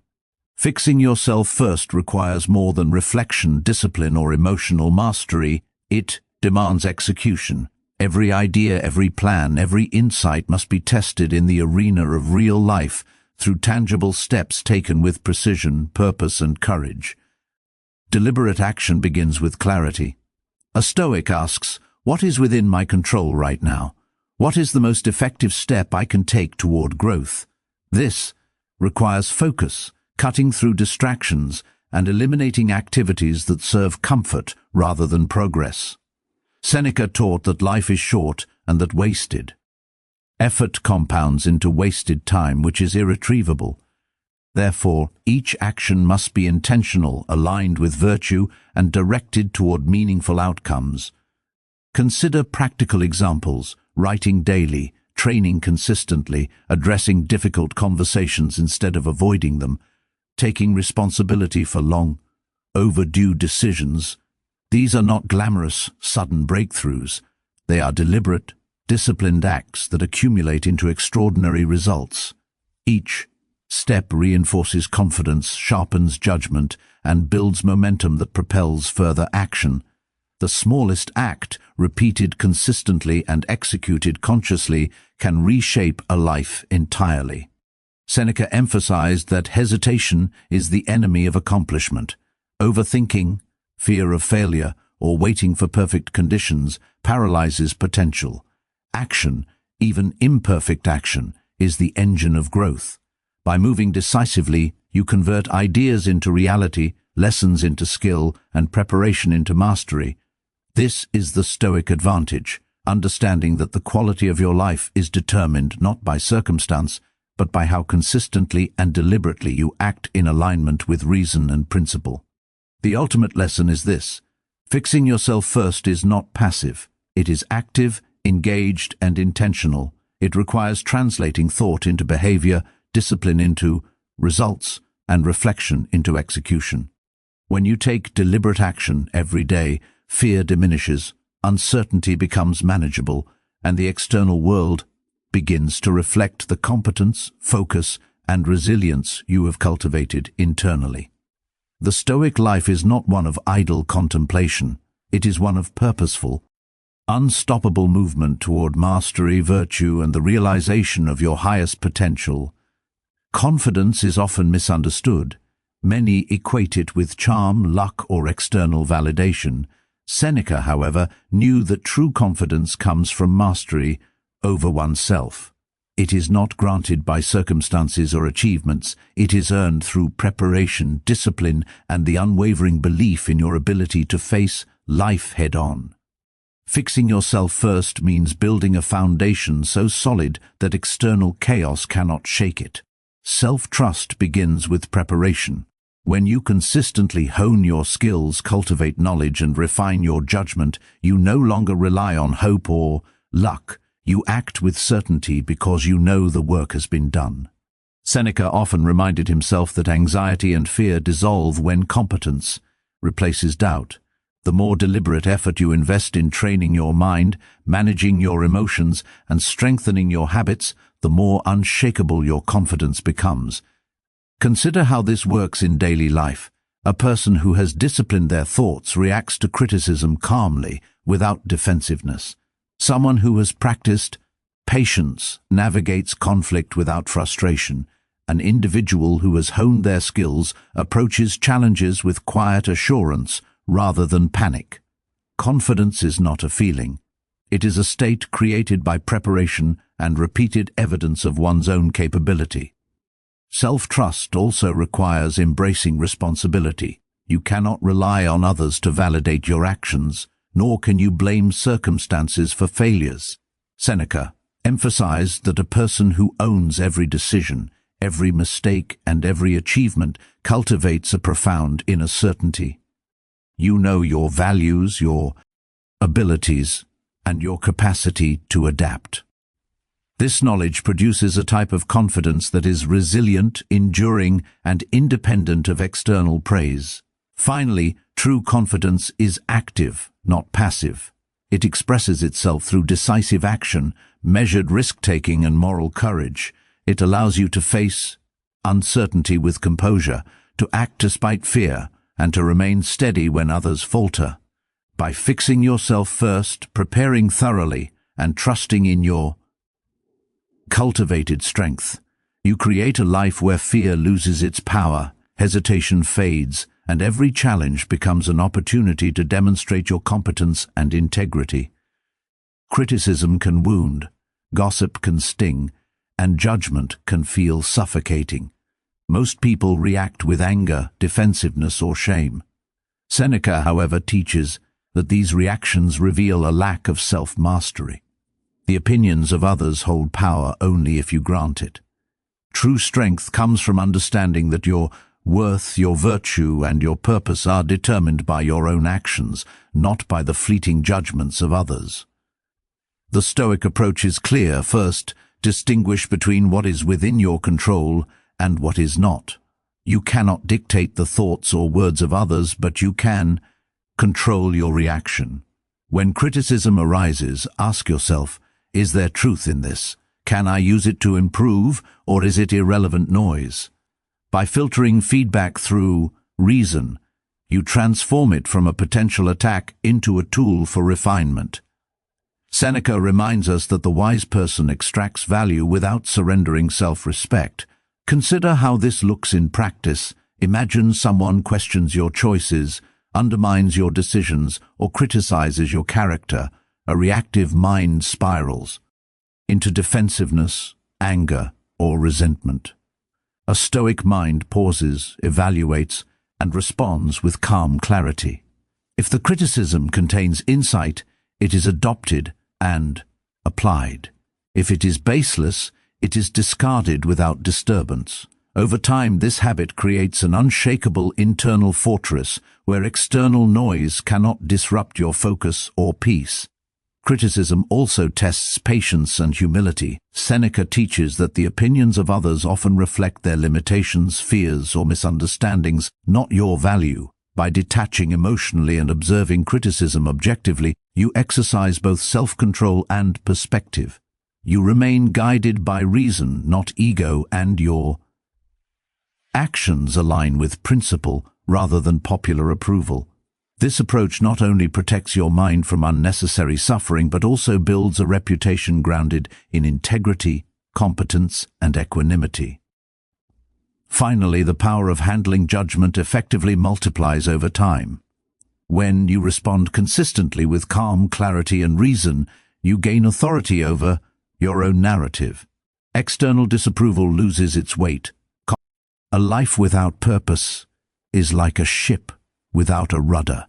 Fixing yourself first requires more than reflection, discipline, or emotional mastery. It demands execution. Every idea, every plan, every insight must be tested in the arena of real life through tangible steps taken with precision, purpose, and courage. Deliberate action begins with clarity. A Stoic asks, "What is within my control right now? What is the most effective step I can take toward growth?" This requires focus, cutting through distractions and eliminating activities that serve comfort rather than progress. Seneca taught that life is short and that wasted effort compounds into wasted time, which is irretrievable. Therefore, each action must be intentional, aligned with virtue, and directed toward meaningful outcomes. Consider practical examples: writing daily, training consistently, addressing difficult conversations instead of avoiding them, taking responsibility for long, overdue decisions. These are not glamorous, sudden breakthroughs. They are deliberate, disciplined acts that accumulate into extraordinary results. Each step reinforces confidence, sharpens judgment, and builds momentum that propels further action. The smallest act, repeated consistently and executed consciously, can reshape a life entirely. Seneca emphasized that hesitation is the enemy of accomplishment. Overthinking, fear of failure, or waiting for perfect conditions paralyzes potential. Action, even imperfect action, is the engine of growth. By moving decisively, you convert ideas into reality, lessons into skill, and preparation into mastery. This is the Stoic advantage, understanding that the quality of your life is determined not by circumstance, but by how consistently and deliberately you act in alignment with reason and principle. The ultimate lesson is this: fixing yourself first is not passive. It is active, engaged, and intentional. It requires translating thought into behavior, discipline into results, and reflection into execution. When you take deliberate action every day, fear diminishes, uncertainty becomes manageable, and the external world begins to reflect the competence, focus, and resilience you have cultivated internally. The Stoic life is not one of idle contemplation. It is one of purposeful, unstoppable movement toward mastery, virtue, and the realization of your highest potential. Confidence is often misunderstood. Many equate it with charm, luck, or external validation. Seneca, however, knew that true confidence comes from mastery over oneself. It is not granted by circumstances or achievements. It is earned through preparation, discipline, and the unwavering belief in your ability to face life head-on. Fixing yourself first means building a foundation so solid that external chaos cannot shake it. Self-trust begins with preparation. When you consistently hone your skills, cultivate knowledge, and refine your judgment, you no longer rely on hope or luck. You act with certainty because you know the work has been done. Seneca often reminded himself that anxiety and fear dissolve when competence replaces doubt. The more deliberate effort you invest in training your mind, managing your emotions, and strengthening your habits, the more unshakable your confidence becomes. Consider how this works in daily life. A person who has disciplined their thoughts reacts to criticism calmly, without defensiveness. Someone who has practiced patience navigates conflict without frustration. An individual who has honed their skills approaches challenges with quiet assurance rather than panic. Confidence is not a feeling. It is a state created by preparation and repeated evidence of one's own capability. Self-trust also requires embracing responsibility. You cannot rely on others to validate your actions, nor can you blame circumstances for failures. Seneca emphasized that a person who owns every decision, every mistake, and every achievement cultivates a profound inner certainty. You know your values, your abilities, and your capacity to adapt. This knowledge produces a type of confidence that is resilient, enduring, and independent of external praise. Finally, true confidence is active, not passive. It expresses itself through decisive action, measured risk-taking and moral courage. It allows you to face uncertainty with composure, to act despite fear, and to remain steady when others falter. By fixing yourself first, preparing thoroughly, and trusting in your cultivated strength, you create a life where fear loses its power, hesitation fades, and every challenge becomes an opportunity to demonstrate your competence and integrity. Criticism can wound, gossip can sting, and judgment can feel suffocating. Most people react with anger, defensiveness, or shame. Seneca, however, teaches that these reactions reveal a lack of self-mastery. The opinions of others hold power only if you grant it. True strength comes from understanding that your worth, your virtue, and your purpose are determined by your own actions, not by the fleeting judgments of others. The Stoic approach is clear. First, distinguish between what is within your control and what is not. You cannot dictate the thoughts or words of others, but you can control your reaction. When criticism arises, ask yourself, is there truth in this? Can I use it to improve, or is it irrelevant noise? By filtering feedback through reason, you transform it from a potential attack into a tool for refinement. Seneca reminds us that the wise person extracts value without surrendering self-respect. Consider how this looks in practice. Imagine someone questions your choices, undermines your decisions, or criticizes your character. A reactive mind spirals into defensiveness, anger, or resentment. A Stoic mind pauses, evaluates, and responds with calm clarity. If the criticism contains insight, it is adopted and applied. If it is baseless, it is discarded without disturbance. Over time, this habit creates an unshakable internal fortress where external noise cannot disrupt your focus or peace. Criticism also tests patience and humility. Seneca teaches that the opinions of others often reflect their limitations, fears, or misunderstandings, not your value. By detaching emotionally and observing criticism objectively, you exercise both self-control and perspective. You remain guided by reason, not ego, and your actions align with principle rather than popular approval. This approach not only protects your mind from unnecessary suffering, but also builds a reputation grounded in integrity, competence, and equanimity. Finally, the power of handling judgment effectively multiplies over time. When you respond consistently with calm, clarity, and reason, you gain authority over your own narrative. External disapproval loses its weight. A life without purpose is like a ship without a rudder,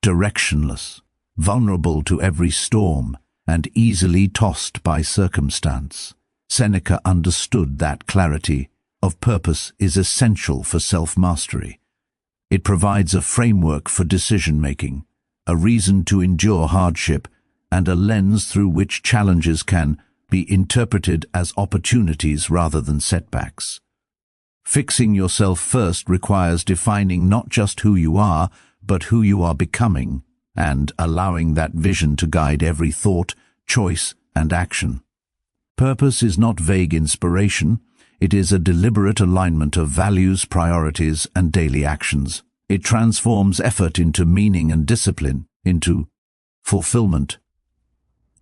directionless, vulnerable to every storm, and easily tossed by circumstance. Seneca understood that clarity of purpose is essential for self-mastery. It provides a framework for decision-making, a reason to endure hardship, and a lens through which challenges can be interpreted as opportunities rather than setbacks. Fixing yourself first requires defining not just who you are, but who you are becoming, and allowing that vision to guide every thought, choice, and action. Purpose is not vague inspiration. It is a deliberate alignment of values, priorities, and daily actions. It transforms effort into meaning and discipline into fulfillment.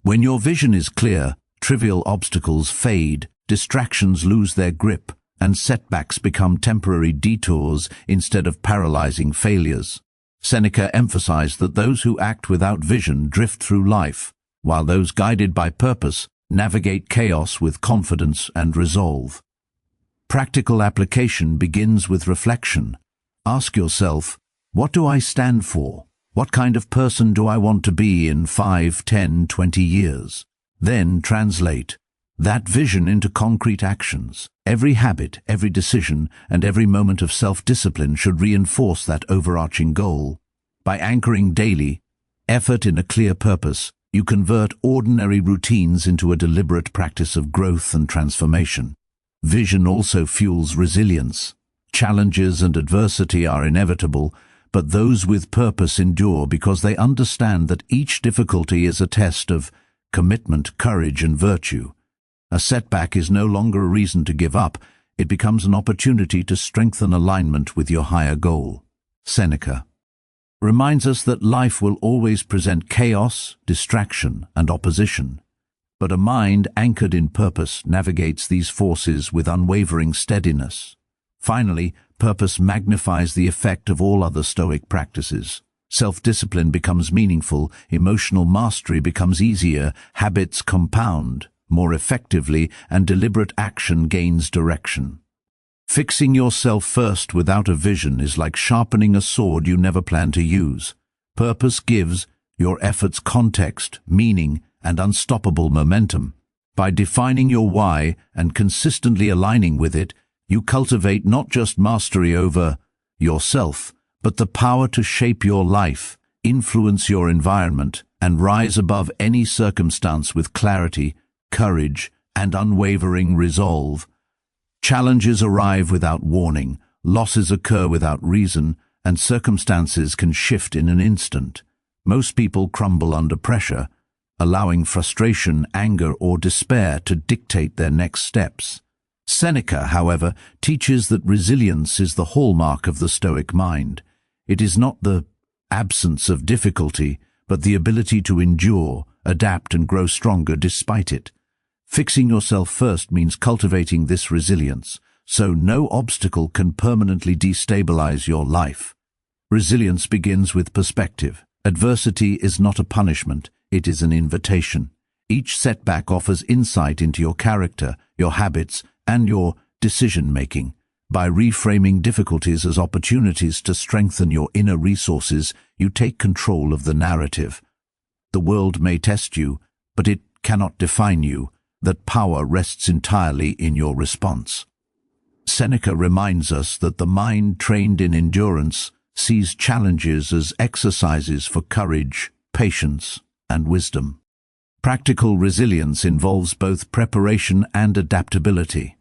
When your vision is clear, trivial obstacles fade, distractions lose their grip, and setbacks become temporary detours instead of paralyzing failures. Seneca emphasized that those who act without vision drift through life, while those guided by purpose navigate chaos with confidence and resolve. Practical application begins with reflection. Ask yourself, what do I stand for? What kind of person do I want to be in 5, 10, 20 years? Then translate that vision into concrete actions. Every habit, every decision, and every moment of self-discipline should reinforce that overarching goal. By anchoring daily effort in a clear purpose, you convert ordinary routines into a deliberate practice of growth and transformation. Vision also fuels resilience. Challenges and adversity are inevitable, but those with purpose endure because they understand that each difficulty is a test of commitment, courage, and virtue. A setback is no longer a reason to give up. It becomes an opportunity to strengthen alignment with your higher goal. Seneca reminds us that life will always present chaos, distraction, and opposition. But a mind anchored in purpose navigates these forces with unwavering steadiness. Finally, purpose magnifies the effect of all other Stoic practices. Self-discipline becomes meaningful, emotional mastery becomes easier, habits compound more effectively, and deliberate action gains direction. Fixing yourself first without a vision is like sharpening a sword you never planned to use. Purpose gives your efforts context, meaning, and unstoppable momentum. By defining your why and consistently aligning with it, you cultivate not just mastery over yourself, but the power to shape your life, influence your environment, and rise above any circumstance with clarity, courage, and unwavering resolve. Challenges arrive without warning, losses occur without reason, and circumstances can shift in an instant. Most people crumble under pressure, allowing frustration, anger, or despair to dictate their next steps. Seneca, however, teaches that resilience is the hallmark of the Stoic mind. It is not the absence of difficulty, but the ability to endure, adapt, and grow stronger despite it. Fixing yourself first means cultivating this resilience, so no obstacle can permanently destabilize your life. Resilience begins with perspective. Adversity is not a punishment, it is an invitation. Each setback offers insight into your character, your habits, and your decision-making. By reframing difficulties as opportunities to strengthen your inner resources, you take control of the narrative. The world may test you, but it cannot define you. That power rests entirely in your response. Seneca reminds us that the mind trained in endurance sees challenges as exercises for courage, patience, and wisdom. Practical resilience involves both preparation and adaptability.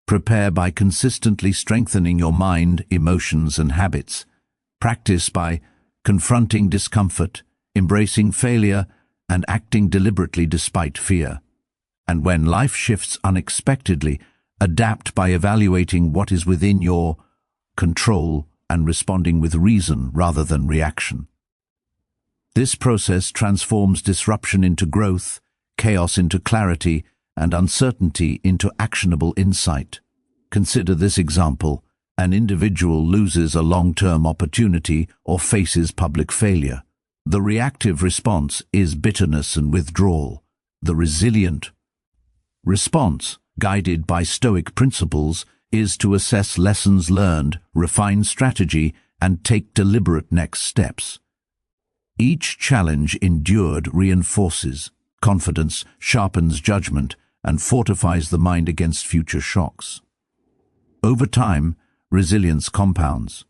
Prepare by consistently strengthening your mind, emotions, and habits. Practice by confronting discomfort, embracing failure, and acting deliberately despite fear. And when life shifts unexpectedly, adapt by evaluating what is within your control and responding with reason rather than reaction. This process transforms disruption into growth, chaos into clarity, and uncertainty into actionable insight. Consider this example. An individual loses a long-term opportunity or faces public failure. The reactive response is bitterness and withdrawal. The resilient response, guided by Stoic principles, is to assess lessons learned, refine strategy, and take deliberate next steps. Each challenge endured reinforces confidence, sharpens judgment, and fortifies the mind against future shocks. Over time, resilience compounds.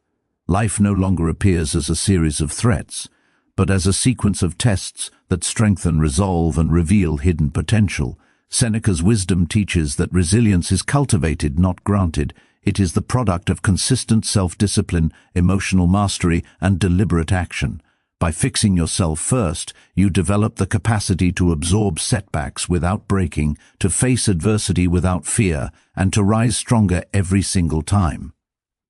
Life no longer appears as a series of threats, but as a sequence of tests that strengthen resolve and reveal hidden potential. Seneca's wisdom teaches that resilience is cultivated, not granted. It is the product of consistent self-discipline, emotional mastery, and deliberate action. By fixing yourself first, you develop the capacity to absorb setbacks without breaking, to face adversity without fear, and to rise stronger every single time.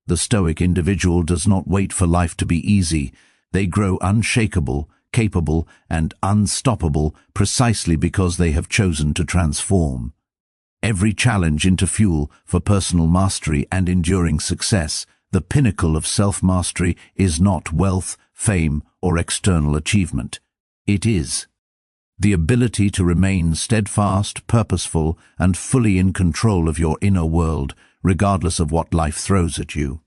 The Stoic individual does not wait for life to be easy. They grow unshakable, capable, and unstoppable precisely because they have chosen to transform every challenge into fuel for personal mastery and enduring success. The pinnacle of self-mastery is not wealth, fame, or external achievement. It is the ability to remain steadfast, purposeful, and fully in control of your inner world, regardless of what life throws at you.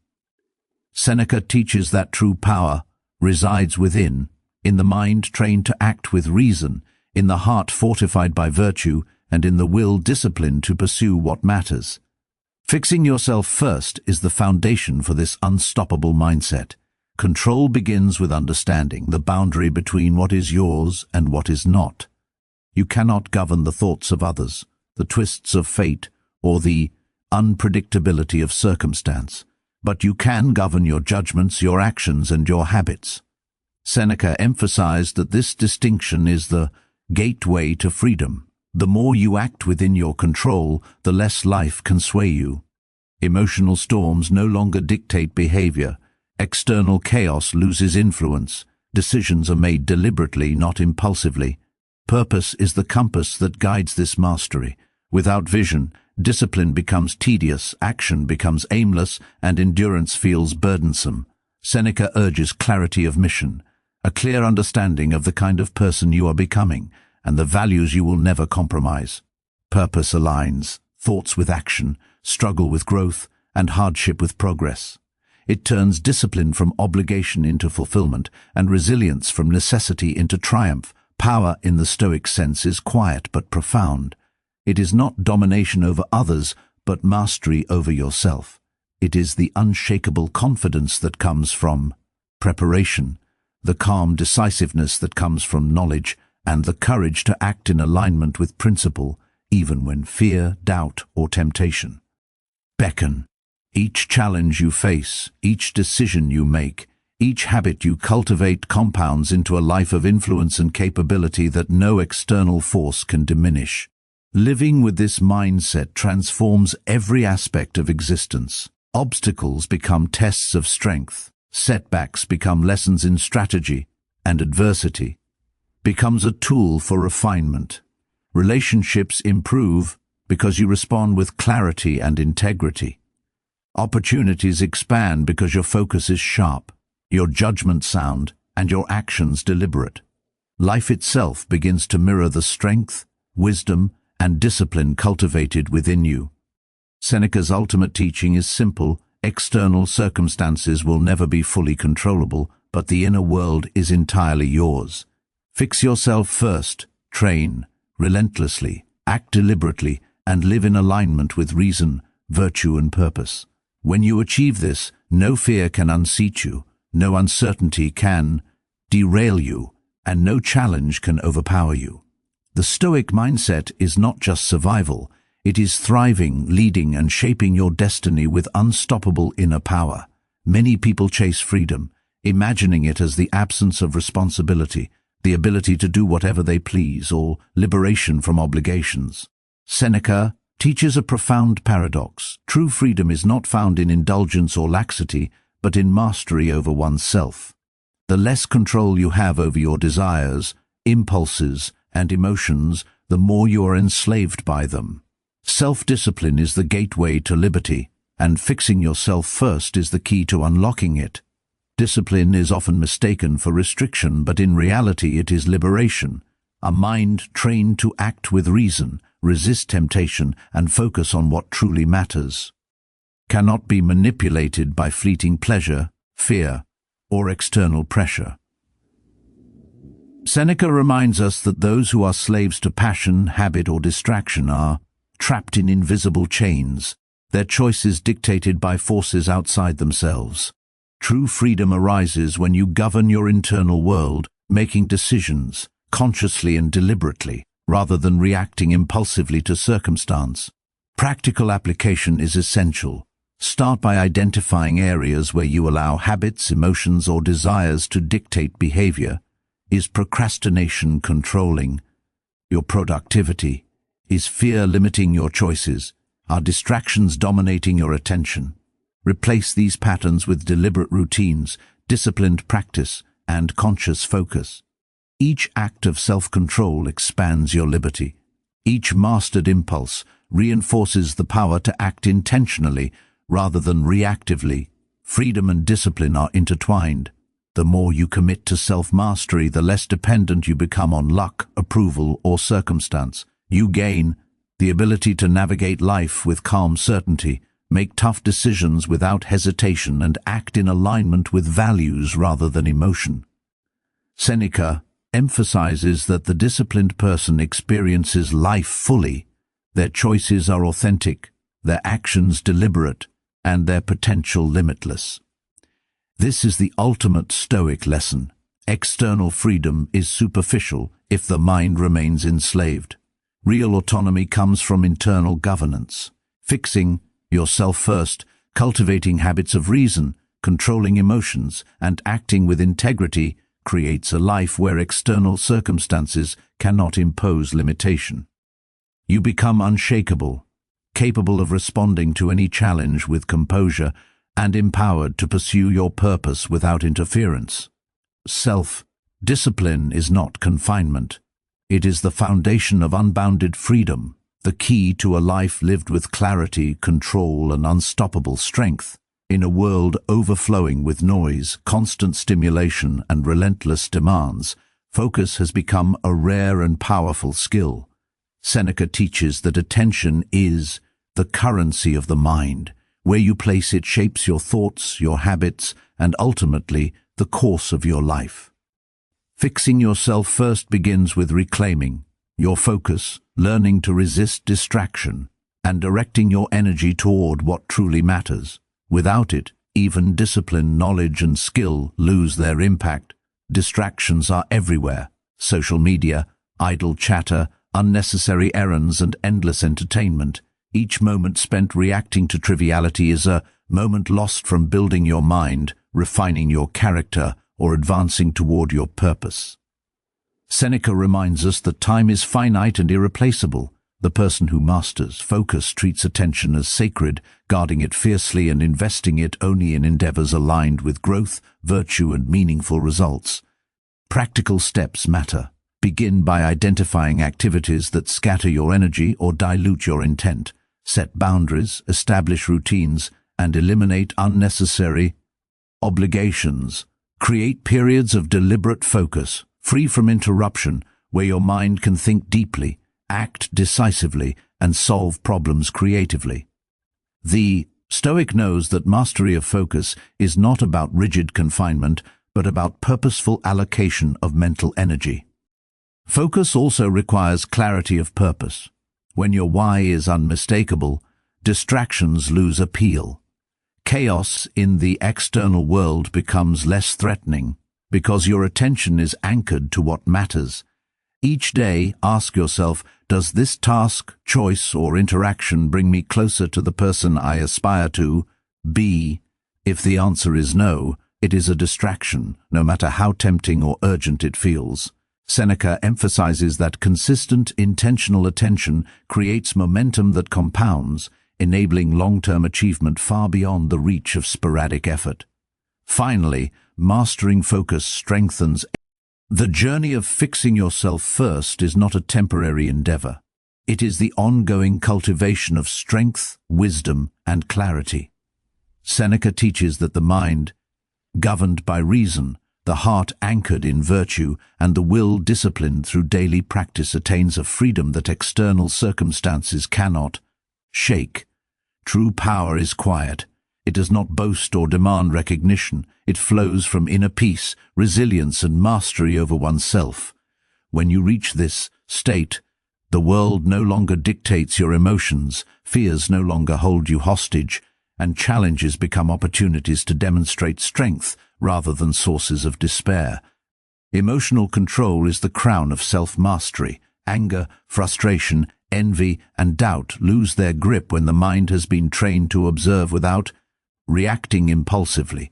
Seneca teaches that true power resides within, in the mind trained to act with reason, in the heart fortified by virtue, and in the will disciplined to pursue what matters. Fixing yourself first is the foundation for this unstoppable mindset. Control begins with understanding the boundary between what is yours and what is not. You cannot govern the thoughts of others, the twists of fate, or the unpredictability of circumstance. but you can govern your judgments, your actions, and your habits. Seneca emphasized that this distinction is the gateway to freedom. The more you act within your control, the less life can sway you. Emotional storms no longer dictate behavior. External chaos loses influence. Decisions are made deliberately, not impulsively. Purpose is the compass that guides this mastery. Without vision, discipline becomes tedious, action becomes aimless, and endurance feels burdensome. Seneca urges clarity of mission, a clear understanding of the kind of person you are becoming, and the values you will never compromise. Purpose aligns thoughts with action, struggle with growth, and hardship with progress. It turns discipline from obligation into fulfillment, and resilience from necessity into triumph. Power in the Stoic sense is quiet but profound. It is not domination over others, but mastery over yourself. It is the unshakable confidence that comes from preparation, the calm decisiveness that comes from knowledge, and the courage to act in alignment with principle, even when fear, doubt, or temptation beckon. Each challenge you face, each decision you make, each habit you cultivate compounds into a life of influence and capability that no external force can diminish. Living with this mindset transforms every aspect of existence. Obstacles become tests of strength, setbacks become lessons in strategy, and adversity becomes a tool for refinement. Relationships improve because you respond with clarity and integrity. Opportunities expand because your focus is sharp, your judgment sound, and your actions deliberate. Life itself begins to mirror the strength, wisdom, and discipline cultivated within you. Seneca's ultimate teaching is simple: external circumstances will never be fully controllable, but the inner world is entirely yours. Fix yourself first, train relentlessly, act deliberately, and live in alignment with reason, virtue, and purpose. When you achieve this, no fear can unseat you, no uncertainty can derail you, and no challenge can overpower you. The Stoic mindset is not just survival, it is thriving, leading, and shaping your destiny with unstoppable inner power. Many people chase freedom, imagining it as the absence of responsibility, the ability to do whatever they please, or liberation from obligations. Seneca teaches a profound paradox. True freedom is not found in indulgence or laxity, but in mastery over oneself. The less control you have over your desires, impulses, and emotions, the more you are enslaved by them. Self-discipline is the gateway to liberty, and fixing yourself first is the key to unlocking it. Discipline is often mistaken for restriction, but in reality it is liberation. A mind trained to act with reason, resist temptation, and focus on what truly matters cannot be manipulated by fleeting pleasure, fear, or external pressure. Seneca reminds us that those who are slaves to passion, habit, or distraction are trapped in invisible chains, their choices dictated by forces outside themselves. True freedom arises when you govern your internal world, making decisions consciously and deliberately, rather than reacting impulsively to circumstance. Practical application is essential. Start by identifying areas where you allow habits, emotions, or desires to dictate behavior. Is procrastination controlling your productivity? Is fear limiting your choices? Are distractions dominating your attention? Replace these patterns with deliberate routines, disciplined practice, and conscious focus. Each act of self-control expands your liberty. Each mastered impulse reinforces the power to act intentionally rather than reactively. Freedom and discipline are intertwined. The more you commit to self-mastery, the less dependent you become on luck, approval, or circumstance. You gain the ability to navigate life with calm certainty, make tough decisions without hesitation, and act in alignment with values rather than emotion. Seneca emphasizes that the disciplined person experiences life fully. Their choices are authentic, their actions deliberate, and their potential limitless. This is the ultimate Stoic lesson. External freedom is superficial if the mind remains enslaved. Real autonomy comes from internal governance. Fixing yourself first Cultivating habits of reason, controlling emotions, and acting with integrity creates a life where external circumstances cannot impose limitation. You become unshakable, capable of responding to any challenge with composure, and empowered to pursue your purpose without interference. Self-discipline is not confinement. It is the foundation of unbounded freedom, the key to a life lived with clarity, control, and unstoppable strength. In a world overflowing with noise, constant stimulation, and relentless demands, focus has become a rare and powerful skill. Seneca teaches that attention is the currency of the mind. Where you place it shapes your thoughts, your habits, and ultimately the course of your life. Fixing yourself first begins with reclaiming your focus, learning to resist distraction, and directing your energy toward what truly matters. Without it, even discipline, knowledge, and skill lose their impact. Distractions are everywhere: social media, idle chatter, unnecessary errands, and endless entertainment. Each moment spent reacting to triviality is a moment lost from building your mind, refining your character, or advancing toward your purpose. Seneca reminds us that time is finite and irreplaceable. The person who masters focus treats attention as sacred, guarding it fiercely and investing it only in endeavors aligned with growth, virtue, and meaningful results. Practical steps matter. Begin by identifying activities that scatter your energy or dilute your intent. Set boundaries, establish routines, and eliminate unnecessary obligations. Create periods of deliberate focus, free from interruption, where your mind can think deeply, act decisively, and solve problems creatively. The Stoic knows that mastery of focus is not about rigid confinement, but about purposeful allocation of mental energy. Focus also requires clarity of purpose. When your why is unmistakable, distractions lose appeal. Chaos in the external world becomes less threatening because your attention is anchored to what matters. Each day, ask yourself, does this task, choice, or interaction bring me closer to the person I aspire to be? If the answer is no, it is a distraction, no matter how tempting or urgent it feels. Seneca emphasizes that consistent, intentional attention creates momentum that compounds, enabling long-term achievement far beyond the reach of sporadic effort. Finally, mastering focus strengthens. The journey of fixing yourself first is not a temporary endeavor. It is the ongoing cultivation of strength, wisdom, and clarity. Seneca teaches that the mind, governed by reason, the heart anchored in virtue, and the will disciplined through daily practice attains a freedom that external circumstances cannot shake. True power is quiet. It does not boast or demand recognition. It flows from inner peace, resilience, and mastery over oneself. When you reach this state, the world no longer dictates your emotions, fears no longer hold you hostage, and challenges become opportunities to demonstrate strength rather than sources of despair. Emotional control is the crown of self-mastery. Anger, frustration, envy, and doubt lose their grip when the mind has been trained to observe without reacting impulsively.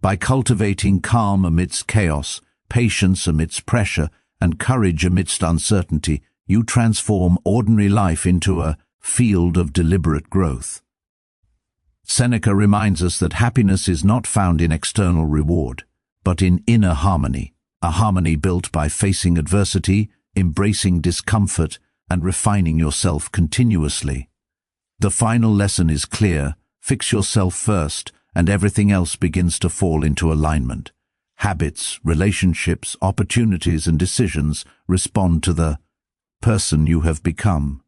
By cultivating calm amidst chaos, patience amidst pressure, and courage amidst uncertainty, you transform ordinary life into a field of deliberate growth. Seneca reminds us that happiness is not found in external reward, but in inner harmony, a harmony built by facing adversity, embracing discomfort, and refining yourself continuously. The final lesson is clear: fix yourself first, and everything else begins to fall into alignment. Habits, relationships, opportunities, and decisions respond to the person you have become.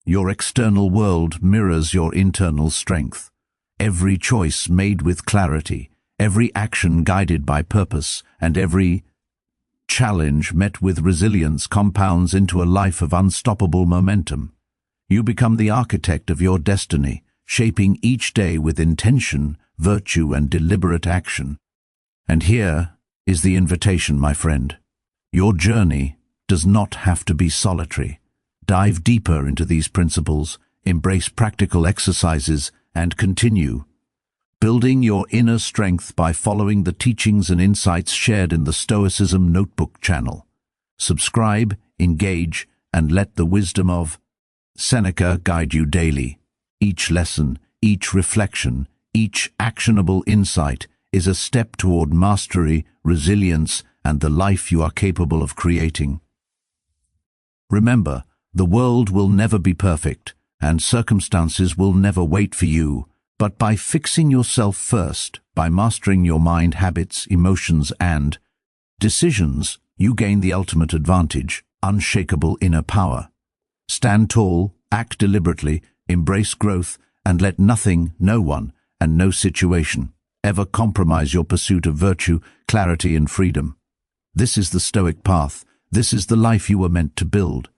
Your external world mirrors your internal strength. Every choice made with clarity, every action guided by purpose, and every challenge met with resilience compounds into a life of unstoppable momentum. You become the architect of your destiny, shaping each day with intention, virtue, and deliberate action. And here is the invitation, my friend. Your journey does not have to be solitary. Dive deeper into these principles, embrace practical exercises, and continue building your inner strength by following the teachings and insights shared in the Stoicism Notebook channel. Subscribe, engage, and let the wisdom of Seneca guide you daily. Each lesson, each reflection, each actionable insight is a step toward mastery, resilience, and the life you are capable of creating. Remember, the world will never be perfect, and circumstances will never wait for you. But by fixing yourself first, by mastering your mind, habits, emotions, and decisions, you gain the ultimate advantage, unshakable inner power. Stand tall, act deliberately, embrace growth, and let nothing, no one, and no situation ever compromise your pursuit of virtue, clarity, and freedom. This is the Stoic path. This is the life you were meant to build.